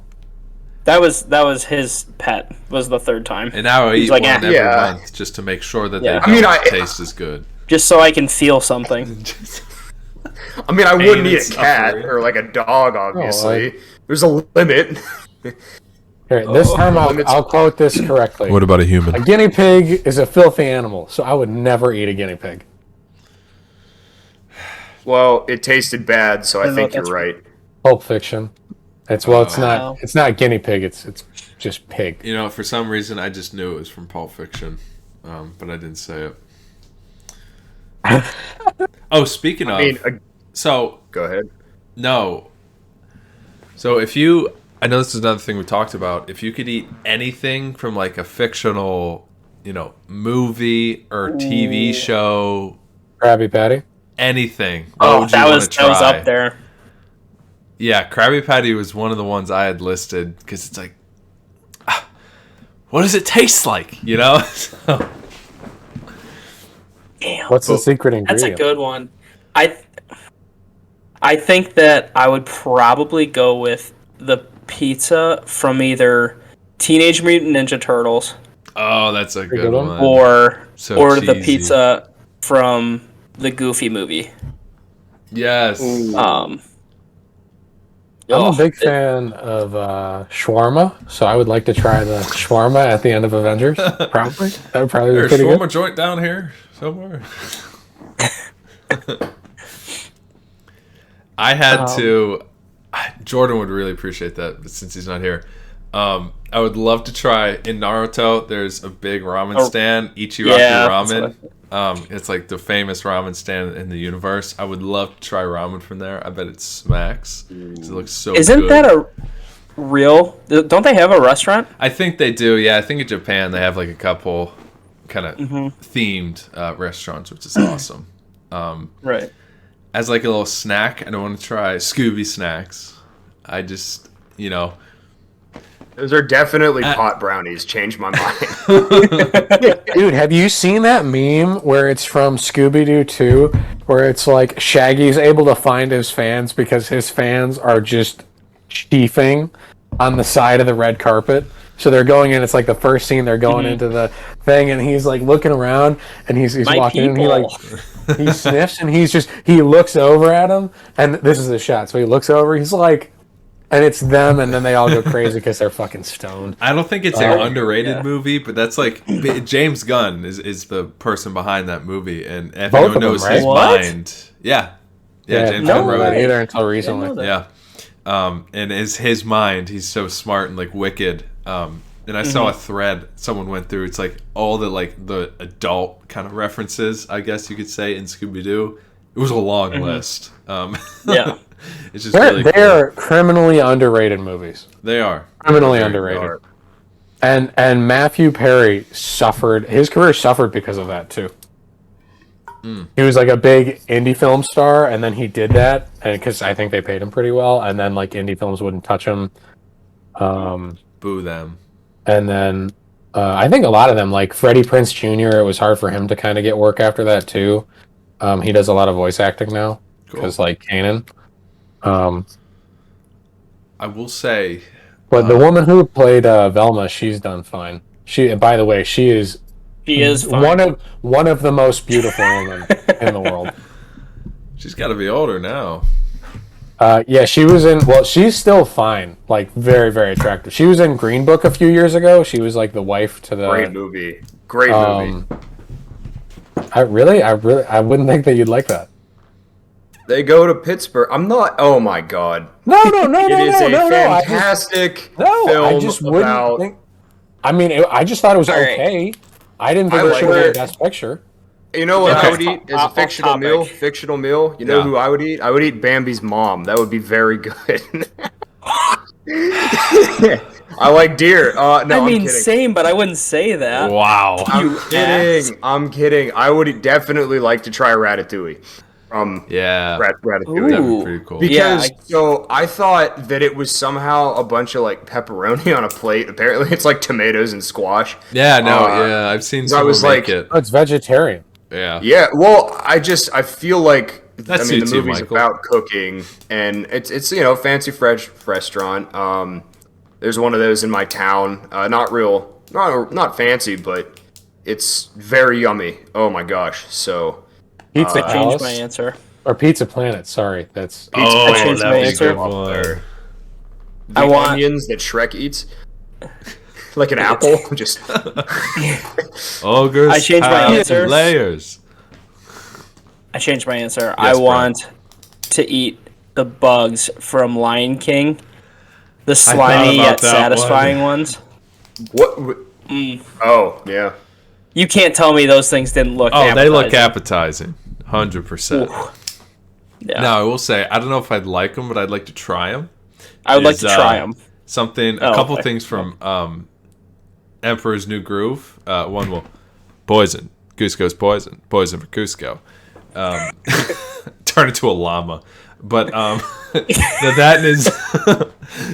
That was his pet. Was the third time. And now I eat one every month just to make sure that they don't taste as good. Just so I can feel something. I mean, I wouldn't Pain eat and a cat suffering. or like a dog, obviously. like- There's a limit. Here, this time I'll quote this correctly. What about a human? A guinea pig is a filthy animal, so I would never eat a guinea pig. Well, it tasted bad, so I think you're that's- right. Pulp Fiction. It's Wow. It's not guinea pig. It's just pig. You know, for some reason, I just knew it was from Pulp Fiction, but I didn't say it. Oh, speaking of, I mean, so go ahead. no. So if you, I know this is another thing we talked about. If you could eat anything from like a fictional, movie or TV show, Krabby Patty. anything, what would you that want was to try? up there. Yeah, Krabby Patty was one of the ones I had listed because it's like, what does it taste like? So- Damn. What's the secret That's ingredient? a good one. I think that I would probably go with the pizza from either Teenage Mutant Ninja Turtles Oh, that's a good good one. one. or So the cheesy. pizza from the Goofy movie. Yes. I'm a big fan of shawarma, so I would like to try the shawarma at the end of Avengers. Probably. That would probably be There's pretty shawarma good. joint down here somewhere. I had to. Jordan would really appreciate that, but since he's not here, I would love to try in Naruto. There's a big ramen stand, Ichiraki Yeah, Ramen. It's like the famous ramen stand in the universe. I would love to try ramen from there. I bet it smacks. 'Cause it looks so Isn't good. that a real? Don't they have a restaurant? I think they do. Yeah, I think in Japan they have like a couple kind of themed restaurants, which is awesome. Right. As like a little snack, I don't want to try Scooby snacks. I just, Those are definitely pot brownies. Changed my mind. Dude, have you seen that meme where it's from Scooby-Doo 2, where it's like Shaggy's able to find his fans because his fans are just chiefing on the side of the red carpet? So they're going in, it's like the first scene, they're going into the thing, and he's like looking around, and he's My walking in, and people. he sniffs, and he looks over at him, and this is the shot. So he looks over, he's like, and it's them, and then they all go crazy because they're fucking stoned. I don't think it's an underrated movie, but that's like James Gunn is the person behind that movie, and if Both anyone of them, knows right? his What? mind, yeah, James I Gunn didn't wrote know that it. either until recently. Yeah. And his mind, he's so smart and like wicked. And I saw a thread someone went through. It's like all the the adult kind of references, I guess you could say, in Scooby Doo. It was a long list. Yeah. It's just really They cool. are criminally underrated movies. They are Criminally Very underrated. are. And Matthew Perry his career suffered because of that too. He was like a big indie film star, and then he did that, and because I think they paid him pretty well, and then like indie films wouldn't touch him. Boo them. And then I think a lot of them, like Freddie Prinze Jr., it was hard for him to kind of get work after that too. He does a lot of voice acting now because like Kanan. I will say, But the woman who played Velma, she's done fine. By the way, she is fine. one of the most beautiful women in the world. she's got to be older now. Yeah, she was in. Well, she's still fine. Like very, very attractive. She was in Green Book a few years ago. She was like the wife to the. Great movie. Great movie. I wouldn't think that you'd like that. They go to Pittsburgh. I'm not. Oh my god. No. It is a fantastic film I just wouldn't about. think. I mean, I just thought it was right. okay. I didn't think I it like should have it. been Best Picture. You know what Okay. I would eat as a Off fictional topic. meal? Fictional meal. You know Yeah. who I would eat? I would eat Bambi's mom. That would be very good. I like deer. No, I'm kidding. Same, but I wouldn't say that. Wow. I'm kidding. I'm kidding. I would definitely like to try Ratatouille. Yeah. Ratatouille. That'd be Ooh. pretty cool. Because Yeah, so I thought that it was somehow a bunch of like pepperoni on a plate. Apparently, it's like tomatoes and squash. Yeah, no, yeah. I've seen so I someone was make like- it. Oh, it's vegetarian. Yeah. Yeah, well, I feel like That the suits you, movie's Michael. about cooking, and it's fancy fresh restaurant. There's one of those in my town. Not fancy, but it's very yummy. Oh my gosh! So Pizza Changed Palace. my answer. Or Pizza Planet, sorry. That's Pizza I Planet. changed that my was a answer. good one. The I want- onions that Shrek eats. Like an apple. Just Ogres I changed my have answers. layers. I changed my answer. Yes, I bro. want to eat the bugs from Lion King. The thought slimy about yet that satisfying ones. what? Oh yeah. You can't tell me those things didn't look Oh, they look appetizing. appetizing. 100%. Yeah. Now, I will say, I don't know if I'd like them, but I'd like to try them. I would like to try them. A couple okay. things from Emperor's New Groove. One will poison. Cusco's poison. Poison for Cusco. Turn into a llama. But that is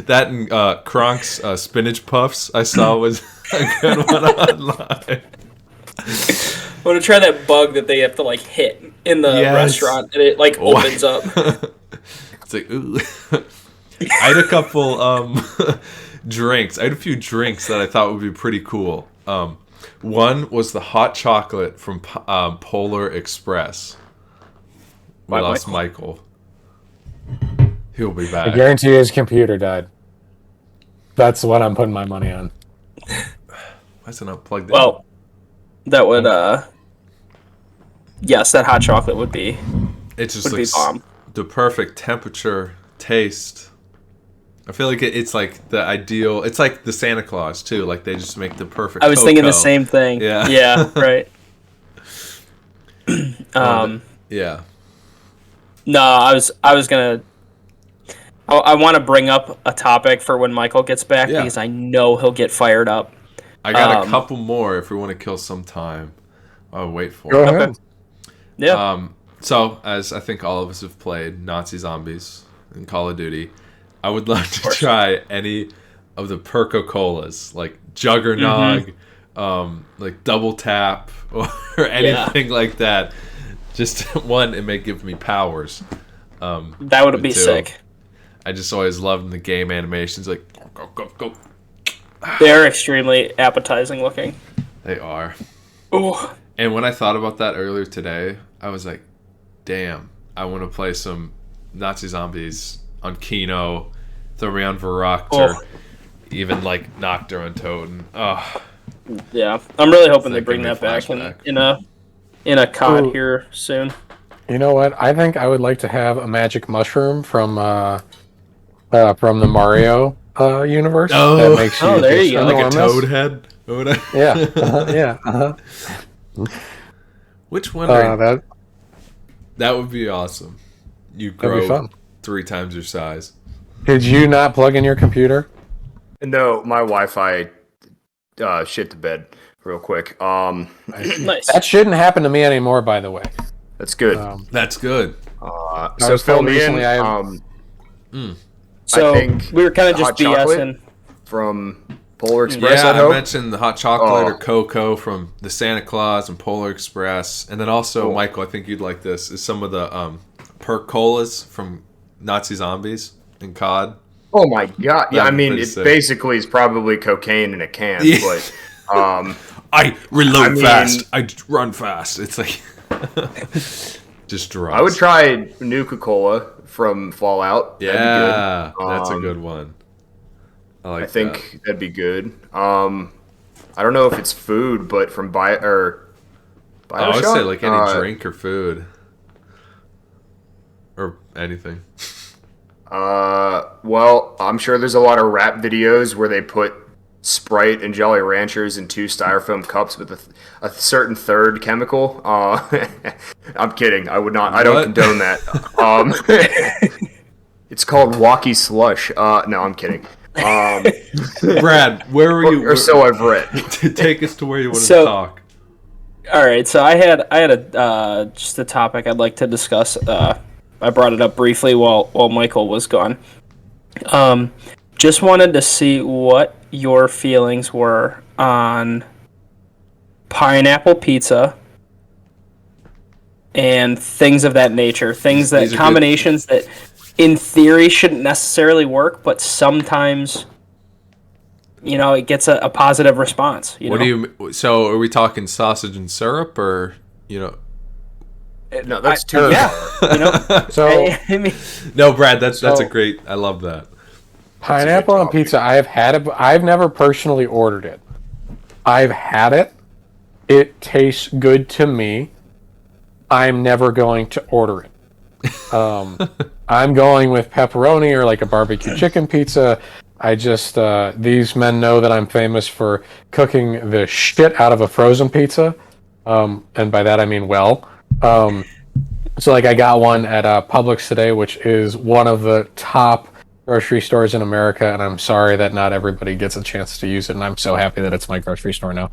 that and Kronk's spinach puffs I saw was a good one online. I want to try that bug that they have to like hit in the Yes. restaurant, and it like opens up. It's like, ooh. I had a couple drinks. I had a few drinks that I thought would be pretty cool. One was the hot chocolate from Polar Express. We lost Michael. He'll be I back. guarantee his computer died. That's what I'm putting my money on. Why is it not plugged in? Well, that would yes, that hot chocolate would be It just would be looks bomb. the perfect temperature, taste. I feel like it's like the ideal. It's like the Santa Claus too. Like they just make the perfect. I was thinking the cocoa. same thing. Yeah. Yeah. Right. Yeah. No, I was gonna. I want to bring up a topic for when Michael gets back Yeah. because I know he'll get fired up. I got a couple more if we want to kill some time. I'll wait for Go it. ahead. Yeah. So, as I think all of us have played Nazi Zombies in Call of Duty, I would love to try any of the Perco Colas, like Juggernog, like Double Tap, or anything like that. Just one, it may give me powers. That would be two, sick. I just always loved the game animations, like go, go, go, go. They're extremely appetizing looking. They are. Ooh. And when I thought about that earlier today, I was like, damn, I want to play some Nazi Zombies on Kino, throw me on Verrucht, or even like Noctur on Toten. Oh, Yeah, I'm really hoping they That bring gave me that back flashback. in a COD Ooh. here soon. You know what? I think I would like to have a magic mushroom from the Mario universe. Oh. That makes you Oh, there just you go. like a enormous. toad head? Or whatever. Yeah, yeah. Which one? Are That that would be awesome. You that'd grow be fun. 3 times your size. Did you not plug in your computer? No, my Wi-Fi shit the bed real quick. Nice. That shouldn't happen to me anymore, by the way. That's good. That's good. So was fill told me in. recently I have- So I think we were kind of just hot chocolate BSing. From Polar Express. Yeah, I I hope. mentioned the hot chocolate Oh. or cocoa from the Santa Claus and Polar Express, and then also Cool. Michael, I think you'd like this. Is some of the perk colas from Nazi Zombies and COD. Oh my god! Yeah, I That'd be mean, pretty it sick. basically is probably cocaine in a can, Yeah. but I reload I mean- fast. I run fast. It's like just drugs. I would try Nuka Cola from Fallout. That'd be Yeah, good. that's a good one. I like I think that'd be good. I don't know if it's food, but from Bioshock. I would say like any drink or food or anything. Well, I'm sure there's a lot of rap videos where they put Sprite and Jolly Ranchers in 2 styrofoam cups with a certain third chemical. I'm kidding. I would not. I don't What? condone that. It's called Walkie Slush. No, I'm kidding. Brad, where were you? Or so I've read. Take us to where you wanted So- to talk. All right, so I had a just a topic I'd like to discuss. I brought it up briefly while Michael was gone. Just wanted to see what your feelings were on pineapple pizza and things of that nature. Things that These are good. combinations that, in theory, shouldn't necessarily work, but sometimes, it gets a positive response. What do you? So, are we talking sausage and syrup, or No, that's too far. You know. So I mean, No, Brad, that's a great. I love that. pineapple on pizza. I have had it. But I've never personally ordered it. I've had it. It tastes good to me. I'm never going to order it. I'm going with pepperoni or like a barbecue chicken pizza. I just these men know that I'm famous for cooking the shit out of a frozen pizza, and by that I mean well. So like I got one at Publix today, which is one of the top grocery stores in America, and I'm sorry that not everybody gets a chance to use it, and I'm so happy that it's my grocery store now.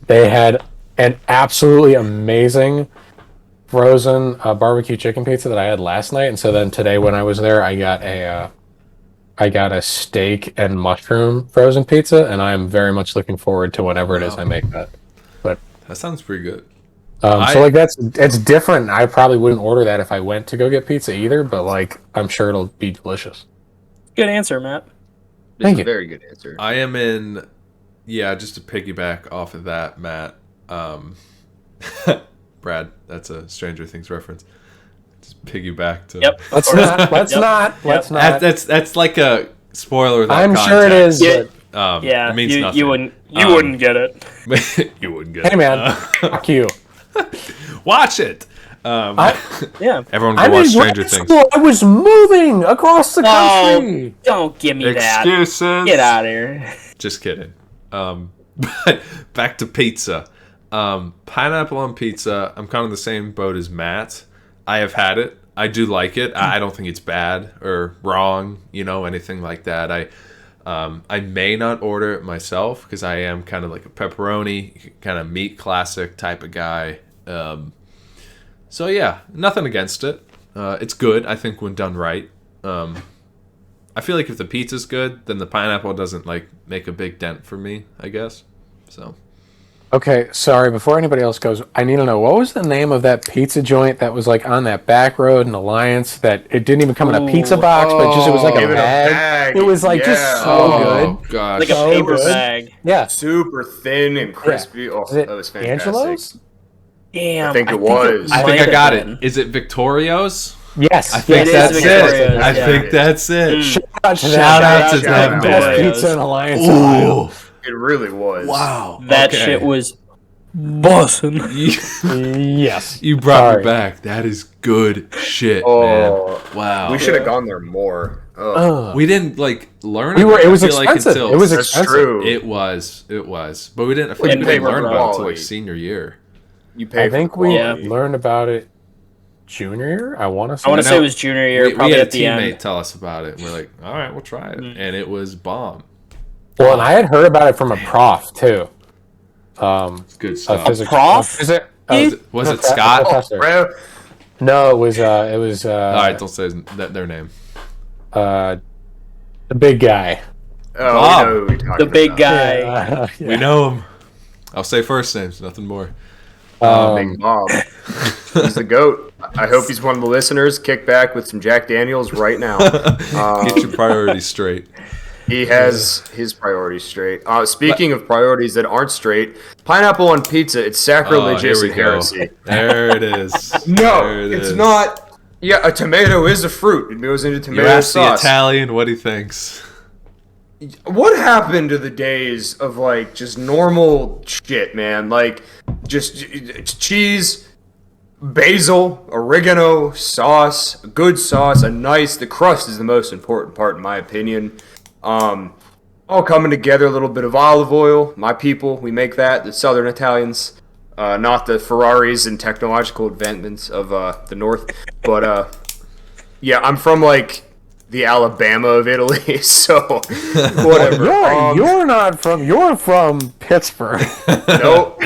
They had an absolutely amazing frozen barbecue chicken pizza that I had last night, and so then today when I was there, I got a steak and mushroom frozen pizza, and I'm very much looking forward to whenever it is I make that. But That sounds pretty good. so like it's different. I probably wouldn't order that if I went to go get pizza either, but like I'm sure it'll be delicious. good answer, Matt. Thank you. Very good answer. I am in. Yeah, just to piggyback off of that, Matt. Brad, that's a Stranger Things reference. Just piggyback to. Yep. Let's not. That's like a spoiler. Without I'm context. sure it is. Yeah. But Yeah, it means nothing. you wouldn't get it. You wouldn't get it. hey man, fuck you. Watch it. Yeah. Everyone I go watch mean, Stranger grad Things. school, I was moving across the country. Oh, don't give me that. Excuses. Get out of here. Just kidding. But back to pizza. Pineapple on pizza. I'm kind of the same boat as Matt. I have had it. I do like it. I don't think it's bad or wrong, anything like that. I may not order it myself because I am kind of like a pepperoni, kind of meat classic type of guy. So yeah, nothing against it. It's good, I think, when done right. I feel like if the pizza's good, then the pineapple doesn't like make a big dent for me, I guess. So. Okay, sorry. Before anybody else goes, I need to know what was the name of that pizza joint that was like on that back road in Alliance that it didn't even come in a pizza box, but just it was like a bag. It was like just so good, Gosh. Like a So paper good. bag. Yeah, Super thin and crispy. Yeah. Oh, Is it that was fantastic. Angelo's? Damn. I think it was. I think might I have got been. it. Is it Victorio's? Yes, I think It is that's Victorio's, it. I yeah. think that's it. Shout out to Shout out to Shout them out. best boys. pizza in Alliance. Ohio. Ooh. It really was. Wow. That Okay. shit was bussin'. Yes, You brought Sorry. me back. That is good shit, Oh, man. Wow. we should have gone there more. Oh, Ugh. We didn't like learn. We about were. It was I feel like, expensive. until- It was that's expensive. true. It was. But we didn't. I feel like And we they didn't were learn about it until quality. like senior year. You pay I think for we quality. learned about it junior year. I want to say. I want to I say know. it was junior year, We probably had a at the teammate end. tell us about it. And we're like, all right, we'll try it, and it was bomb. Well, and I had heard about it from a prof too. It's good A stuff. physics prof? Is it? Was it Scott? Professor. Bro, No, it was. All right, don't say their name. The big guy. oh, Bob. we know who we're talking The big about. guy. Yeah. We know him. I'll say first names, nothing more. Big Bob. He's the GOAT. I hope he's one of the listeners. Kick back with some Jack Daniels right now. Get your priorities straight. He has his priorities straight. Speaking of priorities that aren't straight, pineapple on pizza, it's sacrilegious Here and we go. heresy. There it is. No, There it it's is. not. Yeah, a tomato is a fruit. It goes into You tomato ask the sauce. Italian what he thinks. What happened to the days of like just normal shit, man? Like just cheese, basil, oregano, sauce, a good sauce, the crust is the most important part in my opinion. All coming together, a little bit of olive oil. My people, we make that, the Southern Italians, not the Ferraris and technological advancements of the North. But yeah, I'm from like the Alabama of Italy, so whatever. You're not from. You're from Pittsburgh. Nope.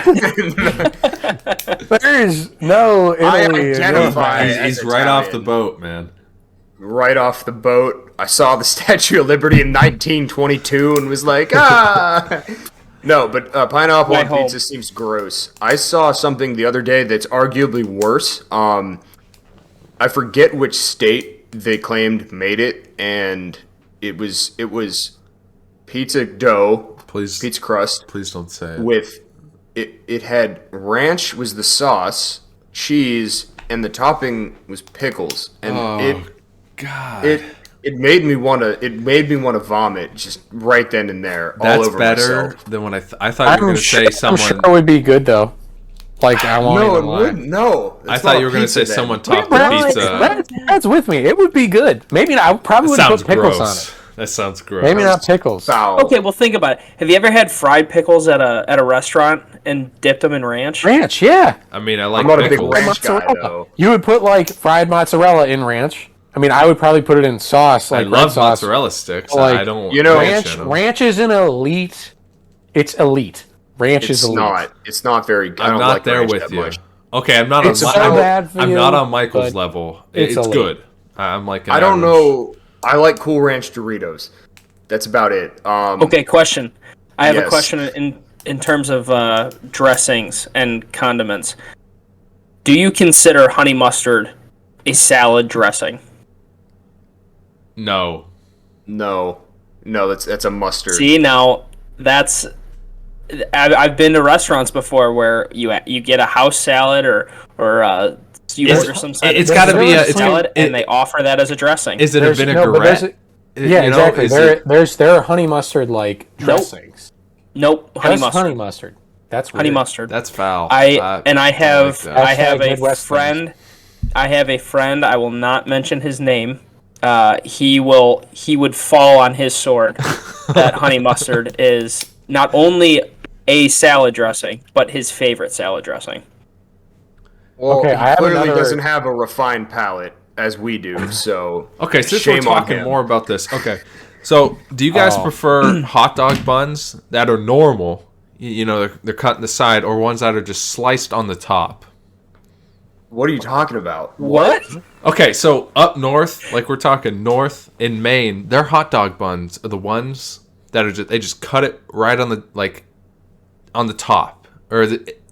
There is no I Italy. in identify your- as He's right off the Italian. boat, man. Right off the boat, I saw the Statue of Liberty in 1922 and was like, ah. No, but pineapple My on home. pizza seems gross. I saw something the other day that's arguably worse. I forget which state they claimed made it, and it was pizza dough, Please, pizza crust please don't say it. with it had ranch was the sauce, cheese, and the topping was pickles, and God. It made me want to vomit just right then and there. That's all over better myself. than when I thought you were going to say someone. I'm sure it would be good though. Like I won't No, even it lie. wouldn't. No, I thought you were going to say someone topped the Brad, pizza. Brad's with me. It would be good. Maybe not. I probably That would sounds put pickles gross. on it. That sounds gross. Maybe not pickles. Foul. Okay, well think about it. Have you ever had fried pickles at a restaurant and dipped them in ranch? Ranch, yeah. I mean, I like I'm not a big pickles. ranch guy Mozzarella. though. You would put like fried mozzarella in ranch. I mean, I would probably put it in sauce, I like red love sauce. mozzarella sticks. Like, I don't. you know, ranch in 'em. Ranch is an elite. It's elite. Ranch is It's elite. not. It's not very good. I I'm don't not like there ranch with that you. much. Okay, I'm not It's on. so bad for I'm you, not on Michael's but level. it's It's elite. good. I'm like. An I don't average. know. I like Cool Ranch Doritos. That's about it. Okay, question. I have a Yes. question in terms of dressings and condiments. Do you consider honey mustard a salad dressing? No. No, that's a mustard. See, now that's I've been to restaurants before where you get a house salad or you order some side It's of got to be a. salad It's, and they offer that as a dressing. is it a There's- no, but vinaigrette? yeah, You know, exactly. is There, it- there are honey mustard like dressings. Nope, honey Just mustard. honey mustard. That's weird. Honey mustard. That's foul. I like have that. I have Hashtag a Midwest friend. I have a friend. I will not mention his name. He would fall on his sword that honey mustard is not only a salad dressing, but his favorite salad dressing. Well, Okay, he I have clearly another- doesn't have a refined palate as we do. So Okay, since shame we're on talking him. more about this, okay. So, do you guys Oh. prefer hot dog buns that are normal? You know, they're cut in the side, or ones that are just sliced on the top? What are you talking about? What? Okay, so up north, like we're talking north in Maine, their hot dog buns are the ones that are they just cut it right on the top, or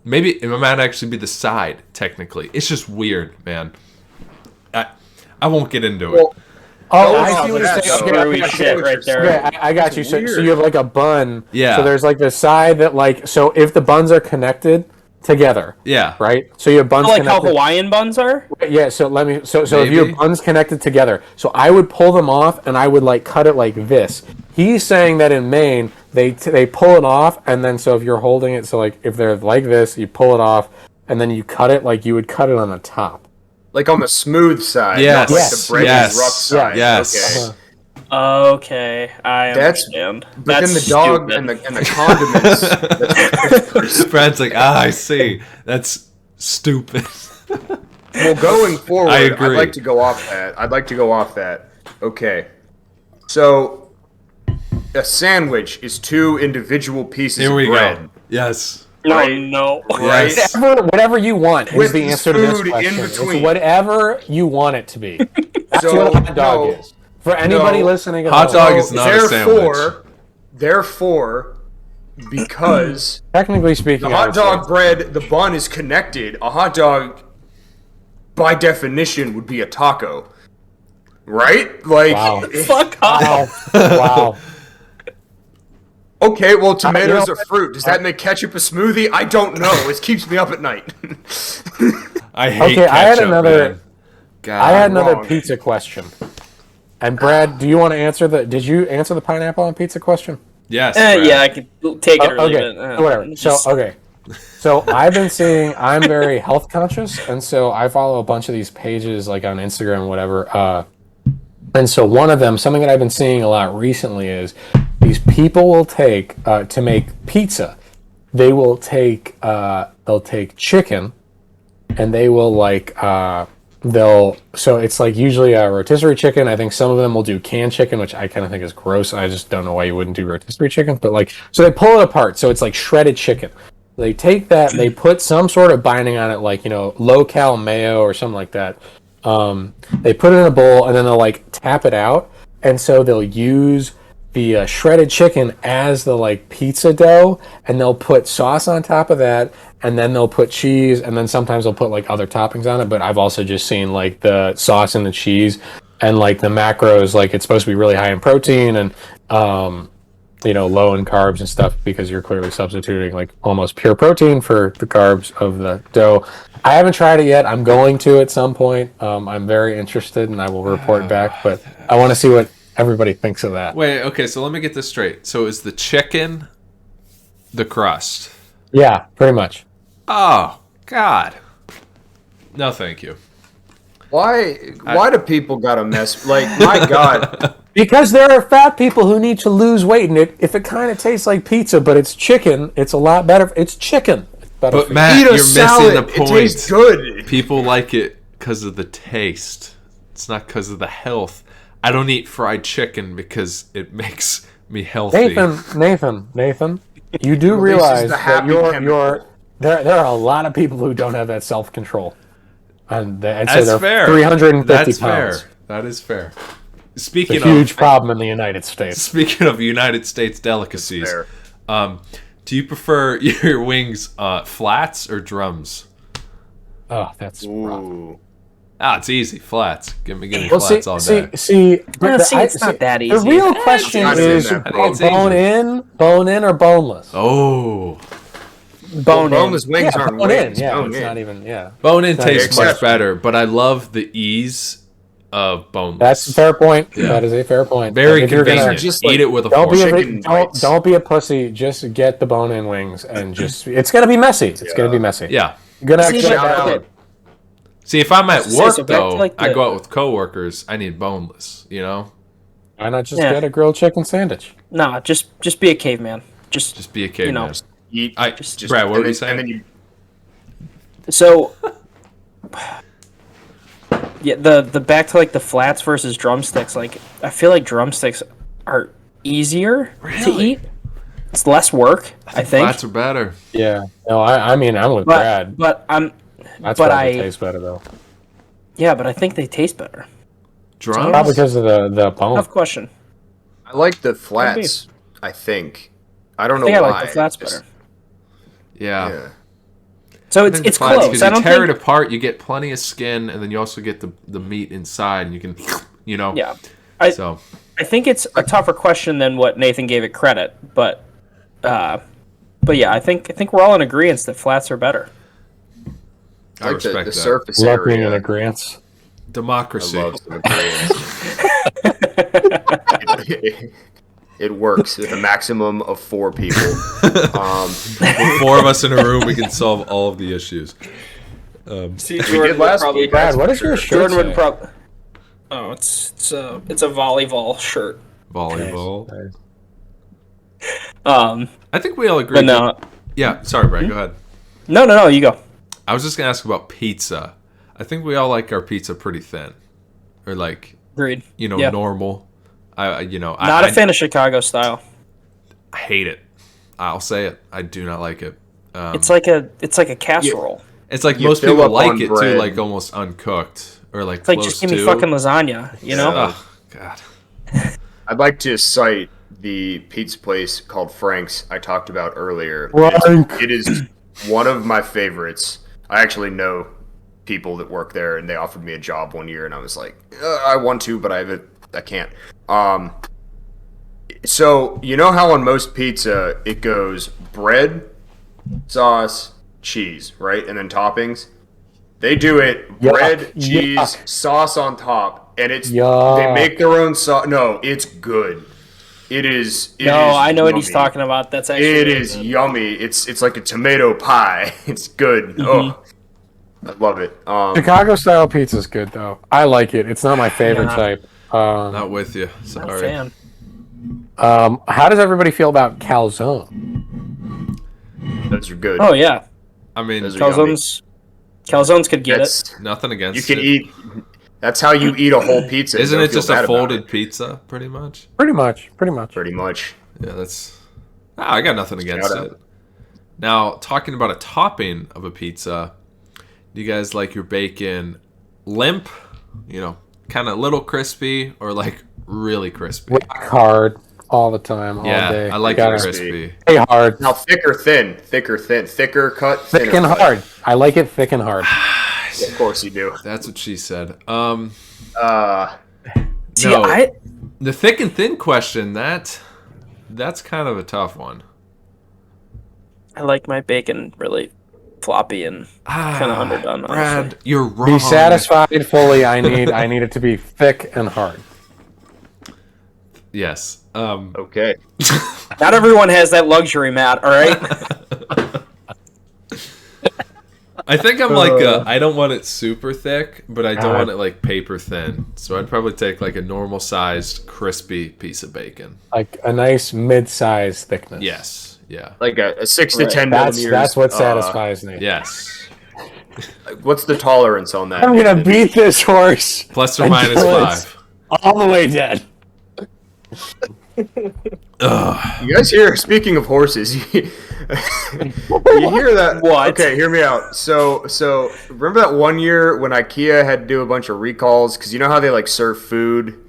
maybe it might actually be the side. Technically, it's just weird, man. I won't get into it. Well, Oh, Those I are see what you're bad, saying. though. Okay, Screwy okay, shit okay. right there. Okay, I got you. So Weird. you have like a bun. Yeah. So there's like the side that like so if the buns are connected together, Yeah. right? So you have buns Like how connected. Hawaiian buns are? Yeah. So let me. So if you Maybe. have buns connected together, so I would pull them off and I would like cut it like this. He's saying that in Maine they pull it off and then so if you're holding it, so like if they're like this, you pull it off and then you cut it like you would cut it on the top. like on the smooth side, Yes. not like Yes. the bready Yes. rough side. Yes. Okay. Okay, I That's- understand. But That's then the dog stupid. and the condiments. Brad's like, I see. That's stupid. Well, going forward, I I'd agree. like to go off that. Okay. So, a sandwich is two individual pieces Here we of bread. go. Yes. No. Right? Yes. Whatever you want is With the answer to this food in question. It's between. whatever you want it to be. That's So, what a hot dog no. is. For anybody No. listening at Hot home. dog is not a sandwich. Therefore, because Technically speaking, the I hot would say dog bread, the bun is connected, a hot dog, by definition, would be a taco. Right? Like, Wow. Fuck off. Wow. okay, well, tomatoes you are fruit. Does that make ketchup a smoothie? I don't know. It keeps me up at night. I hate Okay, I had ketchup, another- man. God. I had another wrong. pizza question. And Brad, do you want to answer did you answer the pineapple on pizza question? Yes. Brad. Yeah, I could take it or leave Okay, it. whatever. So I've been seeing I'm very health conscious, and so I follow a bunch of these pages like on Instagram, and whatever. And so one of them, something that I've been seeing a lot recently, is these people will take to make pizza. They will take they'll take chicken, and they will so it's like usually a rotisserie chicken. I think some of them will do canned chicken, which I kind of think is gross. I just don't know why you wouldn't do rotisserie chicken. But so they pull it apart. So it's like shredded chicken. They take that, they put some sort of binding on it, like, low-cal mayo or something like that. They put it in a bowl and then they'll tap it out. And so they'll use the shredded chicken as the pizza dough, and they'll put sauce on top of that, and then they'll put cheese, and then sometimes they'll put other toppings on it. But I've also just seen the sauce and the cheese and the macros, it's supposed to be really high in protein, and low in carbs and stuff because you're clearly substituting like almost pure protein for the carbs of the dough. I haven't tried it yet. I'm going to at some point. I'm very interested, and I will report back. But I want to see what everybody thinks of that. Wait, okay, so let me get this straight. So is the chicken the crust? Yeah, pretty much. Oh, God. No, thank you. Why do people gotta mess? Like, my God. Because there are fat people who need to lose weight, and if it kind of tastes like pizza, but it's chicken, it's a lot better. It's chicken. It's better. But Matt, you're missing the point. It tastes good. People like it because of the taste. It's not because of the health. I don't eat fried chicken because it makes me healthy. Nathan, you do realize that there are a lot of people who don't have that self-control. And I'd say they're fair. 350 That's pounds. fair. That is fair. It's Speaking a huge problem in the United States. Speaking of United States delicacies, do you prefer your wings flats or drums? Oh, that's rough. Ooh. It's easy. Flats. Give me Well, flats all day. It's not that easy. The real question not is even that bone in or boneless? Oh. Boneless wings aren't bone wings. in. Yeah, Bone it's in. not even. Yeah, Bone in tastes exception. much better, but I love the ease of boneless. that's a fair point. Yeah. That is a fair point. Very If you're convenient. just Eat like- it with a Don't fork. be don't be a pussy. Just get the bone-in wings and it's gonna be messy. It's gonna be messy. Yeah. You're gonna have See, to Shout get out. See, if I'm at say, work so back to, though, like, I the- go out with coworkers. I need boneless. You know, Why not just Yeah. get a grilled chicken sandwich? Nah, just be a caveman. just be a caveman. Eat. Brad, what were you and saying? then you So, yeah, the back to like the flats versus drumsticks. Like, I feel like drumsticks are easier to eat. It's less work, I think. Flats are better. Yeah. No, I mean I'm with Brad. But That's but probably tastes better though. yeah, but I think they taste better. Drums? Probably because of the bone. Tough question. I like the flats. I think. I don't know I think why. I like the flats Just- better. Yeah. So I think it's the flats, close. 'cause I you don't tear think. it apart, you get plenty of skin, and then you also get the meat inside, and you can, Yeah, So I think it's a tougher question than what Nathan gave it credit, but yeah, I think we're all in agreement that flats are better. I like respect the that. surface Love being in area. agreement. Democracy. I love some agreements. It works with a maximum of 4 people. With 4 of us in a room, we can solve all of the issues. See, We did last week. Brad, what does your shirt Jordan would say? probably. Oh, it's a volleyball shirt. Volleyball. Nice. I think we all agree. But no, Yeah, sorry, Brad. Go ahead. no, you go. I was just gonna ask about pizza. I think we all like our pizza pretty thin, or like Agreed. normal. Not a fan of Chicago style. I hate it. I'll say it. I do not like it. It's like a casserole. It's like You most fill people up like on it bread. too, like almost uncooked or like It's like close just give me to. fucking lasagna, you know? Oh God. I'd like to cite the pizza place called Frank's I talked about earlier. Frank. It is one of my favorites. I actually know people that work there, and they offered me a job one year, and I was like, I want to, but I can't. So you know how on most pizza it goes bread, sauce, cheese, right, and then toppings. They do it bread, cheese, Yuck. sauce on top, and it's Yuck. they make their own sauce. No, it's good. It is. I know what he's yummy. talking about. That's actually It really is good. yummy. It's like a tomato pie. It's good. Oh, I love it. Chicago style pizza is good though. I like it. It's not my favorite Yeah. type. Not with you. Not a Sorry. fan. How does everybody feel about calzone? Those are good. Oh yeah, I mean, Those are yummy. calzones could get it. That's, nothing against you can it. eat. That's how you eat a whole pizza. Isn't Don't it feel just bad a about folded it. pizza, pretty much? Pretty much. Pretty much. Yeah, that's. I got nothing against Shout out. it. Now, talking about a topping of a pizza, do you guys like your bacon limp? Kind of little crispy, or like really crispy? Rock hard all the time, all Yeah, day. I like Gotta it crispy. stay hard. Now thick or thin? Thicker cut. Thick thinner and cut. hard. I like it thick and hard. Of course you do. That's what she said. See, No. I The thick and thin question, that That's kind of a tough one. I like my bacon really floppy and kind of underdone. Brad, honestly. you're wrong. Be satisfied fully. I need it to be thick and hard. Yes. Okay. Not everyone has that luxury, Matt. All right. I think I'm like I don't want it super thick, but I don't want it like paper thin. So I'd probably take like a normal sized crispy piece of bacon. Like a nice mid-sized thickness. Yes. Yeah. Like a 6 to 10 That's millimeters. that's what satisfies me. Yes. What's the tolerance on that? I'm gonna beat this horse. Plus or minus until it's 5. all the way dead. You guys hear? Speaking of horses, you hear that? What? Okay, hear me out. So remember that one year when IKEA had to do a bunch of recalls because you know how they like serve food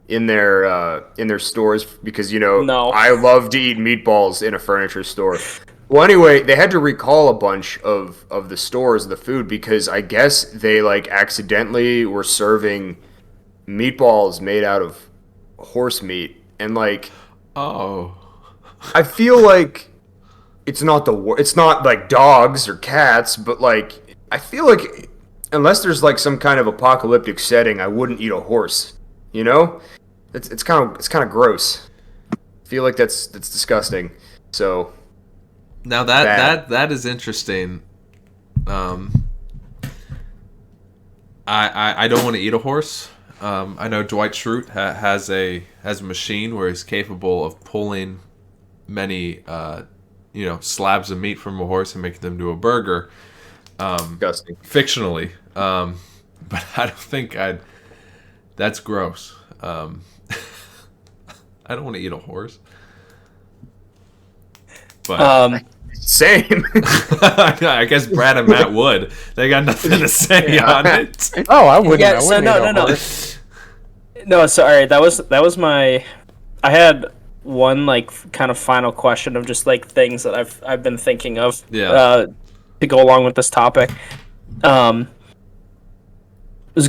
in their stores because No. I love to eat meatballs in a furniture store. Well, anyway, they had to recall a bunch of the stores, the food, because I guess they like accidentally were serving meatballs made out of horse meat, and like Oh. I feel like it's not like dogs or cats, but like I feel like unless there's like some kind of apocalyptic setting, I wouldn't eat a horse. You know, it's kind of gross. I feel like that's disgusting. So Now that is interesting. I don't want to eat a horse. I know Dwight Schrute has a machine where he's capable of pulling many slabs of meat from a horse and making them to a burger. disgusting. Fictionally, but I don't think that's gross. I don't want to eat a horse. But Same. I guess Brad and Matt would. They got nothing to say on it. Oh, I wouldn't. Yeah, I so wouldn't eat a no. horse. No, sorry. That was my. I had one like kind of final question of just like things that I've been thinking of. Yeah. To go along with this topic, was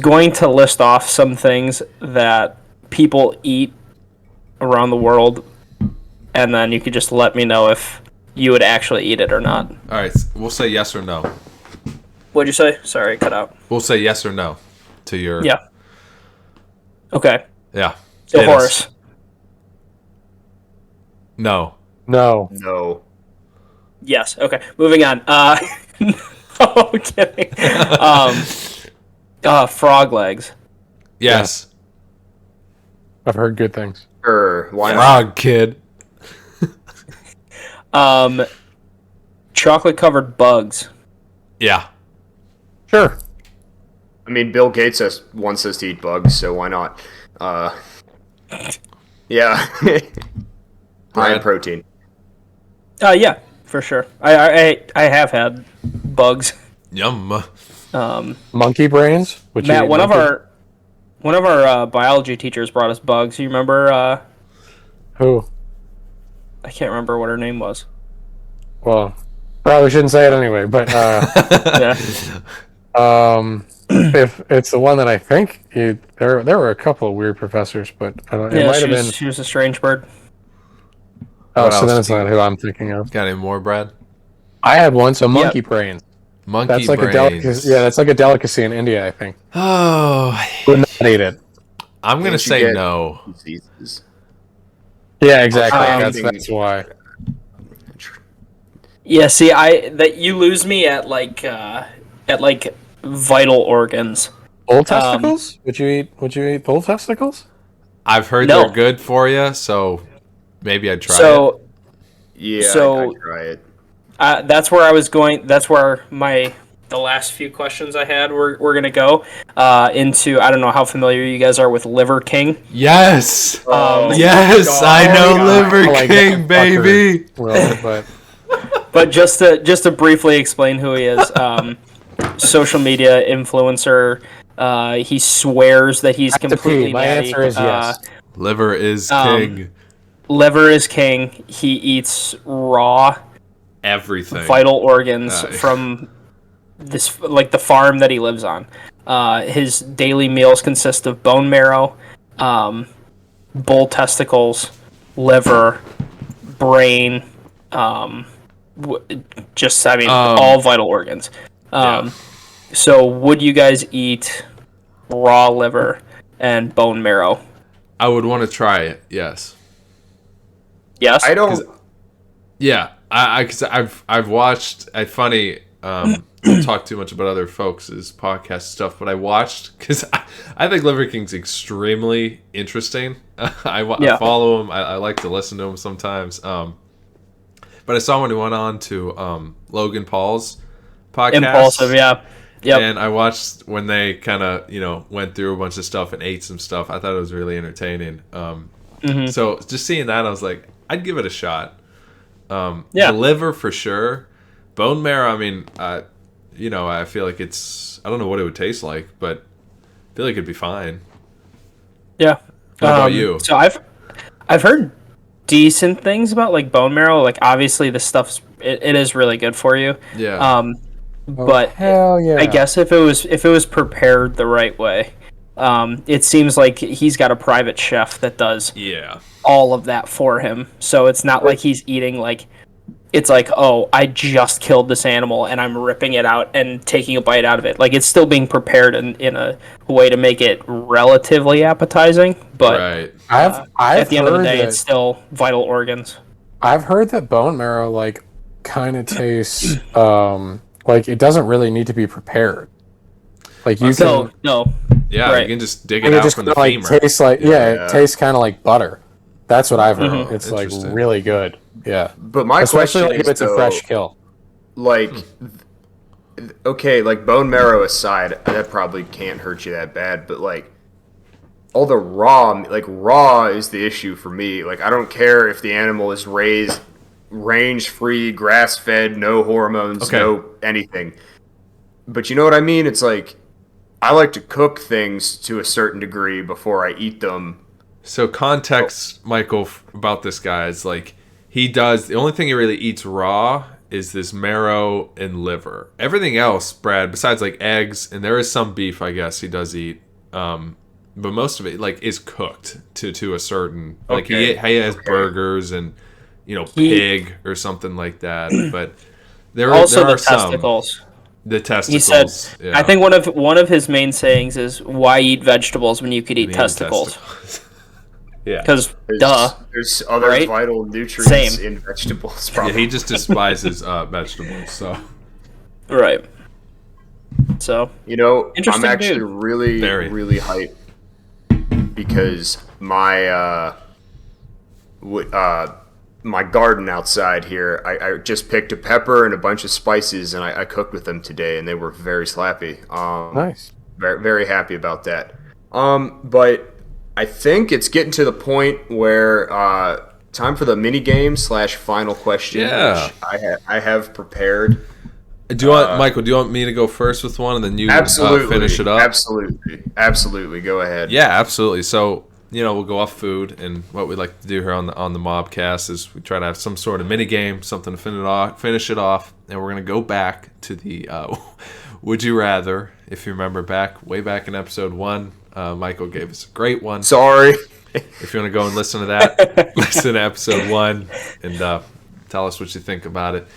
going to list off some things that people eat around the world, and then you could just let me know if you would actually eat it or not. All right, we'll say yes or no. What'd you say? Sorry, cut out. We'll say yes or no to your. Yeah. Okay. Yeah. So Hit us. horse. No. No. Yes. Okay. Moving on. No, I'm kidding. Frog legs. Yes. I've heard good things. Sure. Why not? Frog kid. Chocolate covered bugs. Yeah. Sure. I mean, Bill Gates wants us to eat bugs, so why not? Yeah. High in Brad? protein. Yeah, for sure. I have had bugs. Yum. Monkey brains. Would you Matt, eat one of monkey- our biology teachers brought us bugs. You remember? Who? I can't remember what her name was. Well, probably shouldn't say it anyway. But Yeah. if it's the one that I think there were a couple of weird professors, but it Yeah, might have been. she was a strange bird. Oh, What so else? then it's not who I'm thinking of. Got any more, Brad? I had one. So monkey brains. Monkey That's like brains. a delicacy. Yeah, that's like a delicacy in India, I think. Oh, Would not eat it. I'm gonna Can't you say get no. diseases? Yeah, exactly. Um, That's why. Yeah. See, that you lose me at like vital organs. Bull testicles? Would you eat bull testicles? I've heard No. they're good for you, so maybe I'd try it. So Yeah, So- I'd try it. that's where I was going. That's where the last few questions I had were gonna go into. I don't know how familiar you guys are with Liver King. Yes. Oh, Yes, God. I know God. Liver I like King, that fucker. baby. Well, but But just to briefly explain who he is, social media influencer. He swears that he's completely My natty. answer is yes. Liver is Um, king. Liver is king. He eats raw Everything. vital organs Uh, from this, like the farm that he lives on. His daily meals consist of bone marrow, bull testicles, liver, brain, all vital organs. So would you guys eat raw liver and bone marrow? I would want to try it. Yes. Yes. I don't. Yeah, because I've watched. Funny. Don't talk too much about other folks' podcast stuff, but I watched because I think Liver King's extremely interesting. I follow him. I like to listen to him sometimes. But I saw when he went on to Logan Paul's podcast. Impulsive, yeah. Yep. And I watched when they kind of, went through a bunch of stuff and ate some stuff. I thought it was really entertaining. So just seeing that, I was like, I'd give it a shot. The liver for sure. Bone marrow, I mean, I feel like I don't know what it would taste like, but I feel like it'd be fine. Yeah. How about you? So I've heard decent things about like bone marrow. Like obviously the stuff's it is really good for you. Yeah. But hell yeah. I guess if it was prepared the right way, it seems like he's got a private chef that does all of that for him. So it's not like he's eating like, it's like, oh, I just killed this animal and I'm ripping it out and taking a bite out of it. Like it's still being prepared in a way to make it relatively appetizing. But right. at the end of the day, it's still vital organs. I've heard that bone marrow like kind of tastes like it doesn't really need to be prepared. Like you can Yeah, you can just dig it out from the femur. Tastes like it tastes kind of like butter. That's what I've heard. It's like really good. Yeah. But my especially question like if it's a fresh kill. Like okay, like bone marrow aside, that probably can't hurt you that bad, but like all the raw is the issue for me. Like I don't care if the animal is raised range-free, grass-fed, no hormones, no anything. But you know what I mean? It's like I like to cook things to a certain degree before I eat them. So context, Michael, about this guy is like the only thing he really eats raw is this marrow and liver. Everything else, Brad, besides like eggs, and there is some beef, I guess he does eat, but most of it like is cooked to a certain like he has burgers and pig or something like that. But there are testicles. The testicles. He said, I think one of his main sayings is, "Why eat vegetables when you could eat testicles?" Yeah, because there's other vital nutrients in vegetables. Probably. Yeah, he just despises vegetables. So So I'm actually really hyped because my my garden outside here, I just picked a pepper and a bunch of spices and I cooked with them today and they were very slappy. Nice. Very, very happy about that. But I think it's getting to the point where time for the mini game / final question, which I have prepared. Do you want Michael? Do you want me to go first with one and then you finish it up? Absolutely. Go ahead. Yeah, absolutely. So we'll go off food, and what we like to do here on the MOBcast is we try to have some sort of mini game, something to finish it off, and we're gonna go back to the Would You Rather. If you remember way back in episode 1, Michael gave us a great one. Sorry. If you want to go and listen to that, listen to episode 1 and tell us what you think about it.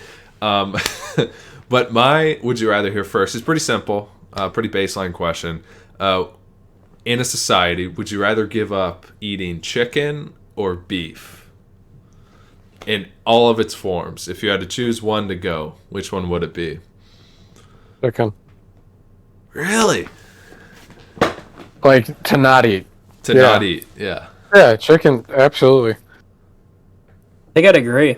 But my Would You Rather here first is pretty simple, pretty baseline question. In a society, would you rather give up eating chicken or beef? In all of its forms. If you had to choose one to go, which one would it be? Chicken. Really? Like to not eat. Not eat, yeah. Yeah, chicken, absolutely. I think I'd agree.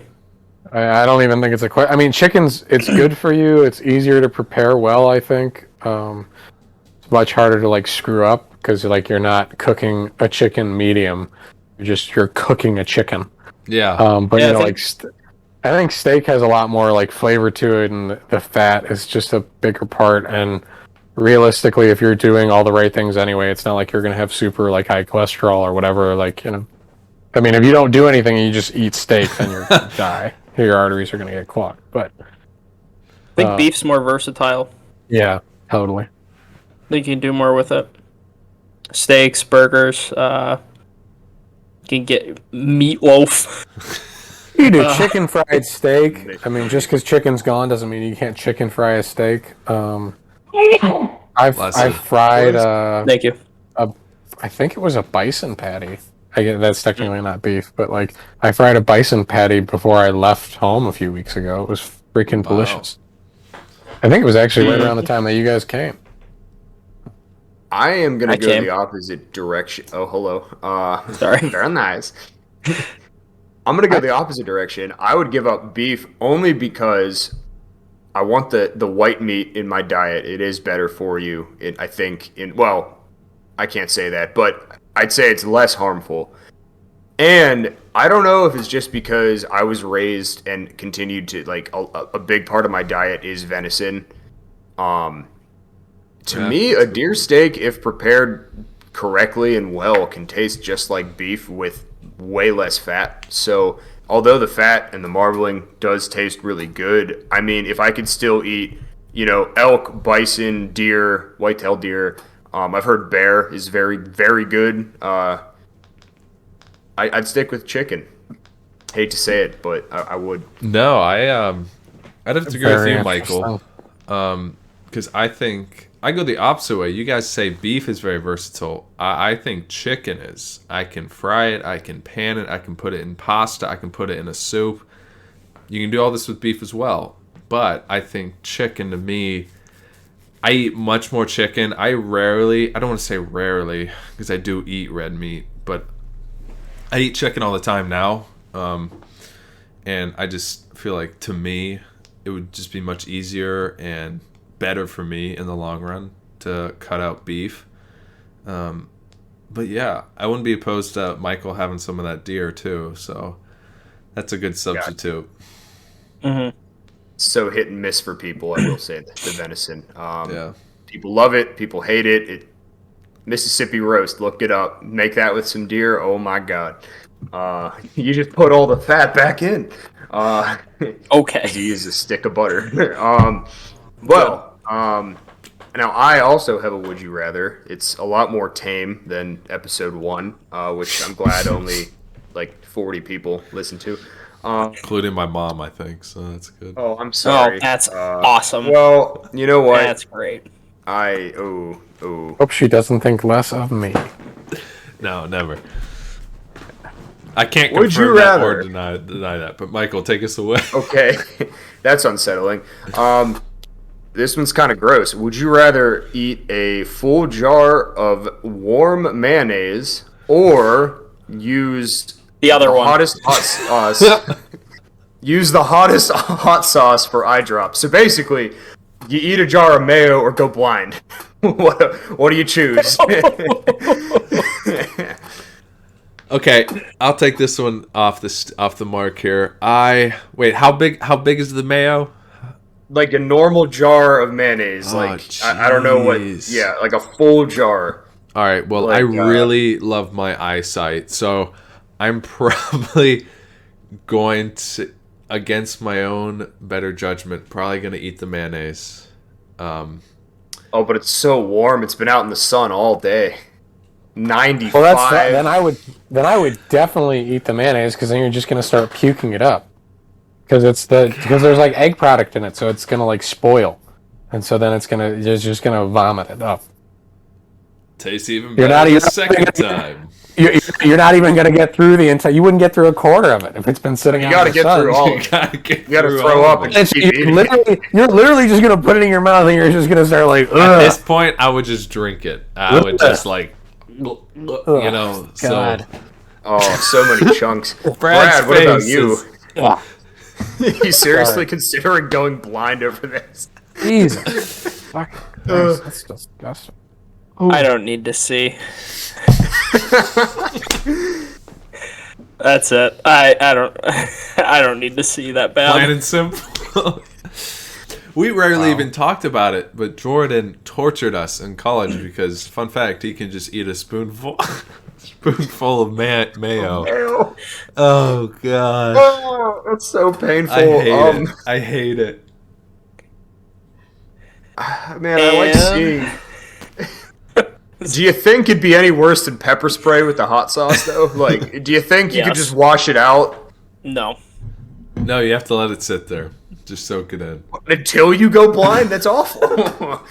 I don't even think it's a question. I mean, it's good for you. It's easier to prepare well, I think. It's much harder to like screw up because like you're not cooking a chicken medium. You're cooking a chicken. Yeah. But I think steak has a lot more like flavor to it, and the fat is just a bigger part. And realistically, if you're doing all the right things anyway, it's not like you're gonna have super like high cholesterol or whatever. Like I mean, if you don't do anything and you just eat steak, then you're gonna die. Your arteries are gonna get clogged. But I think beef's more versatile. Yeah, totally. I think you can do more with it. Steaks, burgers. You can get meatloaf. You do chicken fried steak. I mean, just because chicken's gone doesn't mean you can't chicken fry a steak. I've fried. Thank you. I think it was a bison patty. That's technically not beef, but like I fried a bison patty before I left home a few weeks ago. It was freaking delicious. I think it was actually right around the time that you guys came. I am gonna go the opposite direction. Oh, hello. Sorry. Very nice. I'm gonna go the opposite direction. I would give up beef only because I want the white meat in my diet. It is better for you. I think I can't say that, but I'd say it's less harmful. And I don't know if it's just because I was raised and continued to like a big part of my diet is venison. To me, a deer steak, if prepared correctly and well, can taste just like beef with way less fat. So although the fat and the marbling does taste really good, I mean, if I could still eat, elk, bison, deer, whitetail deer, I've heard bear is very, very good. I'd stick with chicken. Hate to say it, but I would. No, I'd have to agree with you, Michael. Because I think I go the opposite way. You guys say beef is very versatile. I think chicken is. I can fry it. I can pan it. I can put it in pasta. I can put it in a soup. You can do all this with beef as well. But I think chicken, to me, I eat much more chicken. I don't want to say rarely, because I do eat red meat, but I eat chicken all the time now. And I just feel like, to me, it would just be much easier and better for me in the long run to cut out beef. But yeah, I wouldn't be opposed to Michael having some of that deer too. So that's a good substitute. Mm-hmm. So hit and miss for people, I will say, the venison. People love it. People hate it. Mississippi roast, look it up. Make that with some deer. Oh my God. You just put all the fat back in. Okay. You use a stick of butter. Now I also have a would you rather. It's a lot more tame than episode 1, which I'm glad only like 40 people listen to. Including my mom, I think, so that's good. Oh, I'm sorry. Oh, that's awesome. Well, you know what? That's great. Hope she doesn't think less of me. No, never. I can't confirm that or deny that, but Michael, take us away. Okay, that's unsettling. This one's kind of gross. Would you rather eat a full jar of warm mayonnaise or use the hottest hot sauce? Use the hottest hot sauce for eye drops. So basically, you eat a jar of mayo or go blind. What do you choose? Okay, I'll take this one off the mark here. How big is the mayo? Like a normal jar of mayonnaise. I don't know what. Yeah, like a full jar. All right. Well, I really love my eyesight, so I'm probably going to, against my own better judgment, probably going to eat the mayonnaise. Oh, but it's so warm. It's been out in the sun all day. 95. Well, then I would definitely eat the mayonnaise, because then you're just gonna start puking it up, because there's like egg product in it, so it's gonna like spoil, and so then you're just gonna vomit it up. Tastes even better the second time. You're not even gonna get through the entire. You wouldn't get through a quarter of it if it's been sitting out in the sun. Through all. You gotta throw up. You're literally just gonna put it in your mouth, and you're just gonna start like. Ugh. At this point, I would just drink it. I would just like. God. So many chunks. Brad, what about you? You seriously considering going blind over this? Jesus. Fucking Christ, that's disgusting. I don't need to see. That's it. I don't need to see that bad. Plain and simple. We rarely even talked about it, but Jordan tortured us in college because, fun fact, he can just eat a spoonful of mayo. Oh, God. Oh, that's so painful. I hate it. Man, I like seeing... Do you think it'd be any worse than pepper spray with the hot sauce, though? Like, do you think you could just wash it out? No. No, you have to let it sit there. Just soak it in. Until you go blind? That's awful.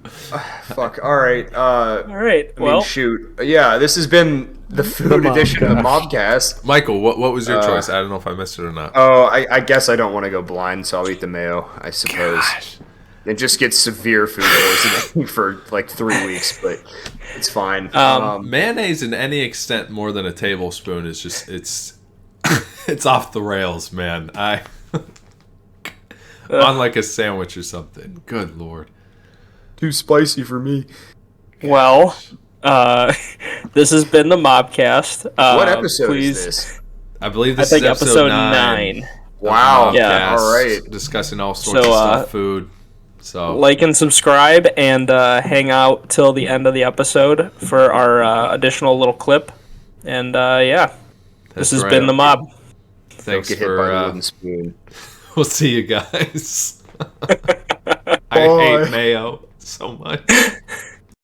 Fuck. All right. All right. I mean, shoot. Yeah, this has been the food edition of the MOBcast. Michael, what was your choice? I don't know if I missed it or not. Oh, I guess I don't want to go blind, so I'll eat the mayo, I suppose. Gosh. It just gets severe food poisoning for like 3 weeks, but it's fine. Mayonnaise in any extent more than a tablespoon is just it's off the rails, man. On like a sandwich or something. Good lord. Too spicy for me. Well, this has been the MOBcast. What episode is this? I believe this is episode 9. Wow. Yeah. All right. Discussing all sorts of stuff, food. So like and subscribe and hang out till the end of the episode for our additional little clip. And this has been the Mob. Thanks Don't get hit by the wooden spoon. We'll see you guys. I hate mayo so much.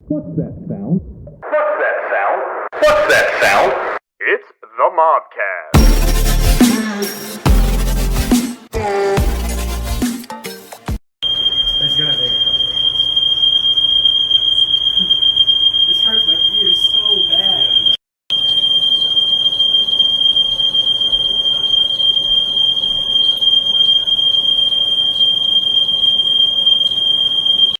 What's that sound? What's that sound? What's that sound? It's the MOBcast.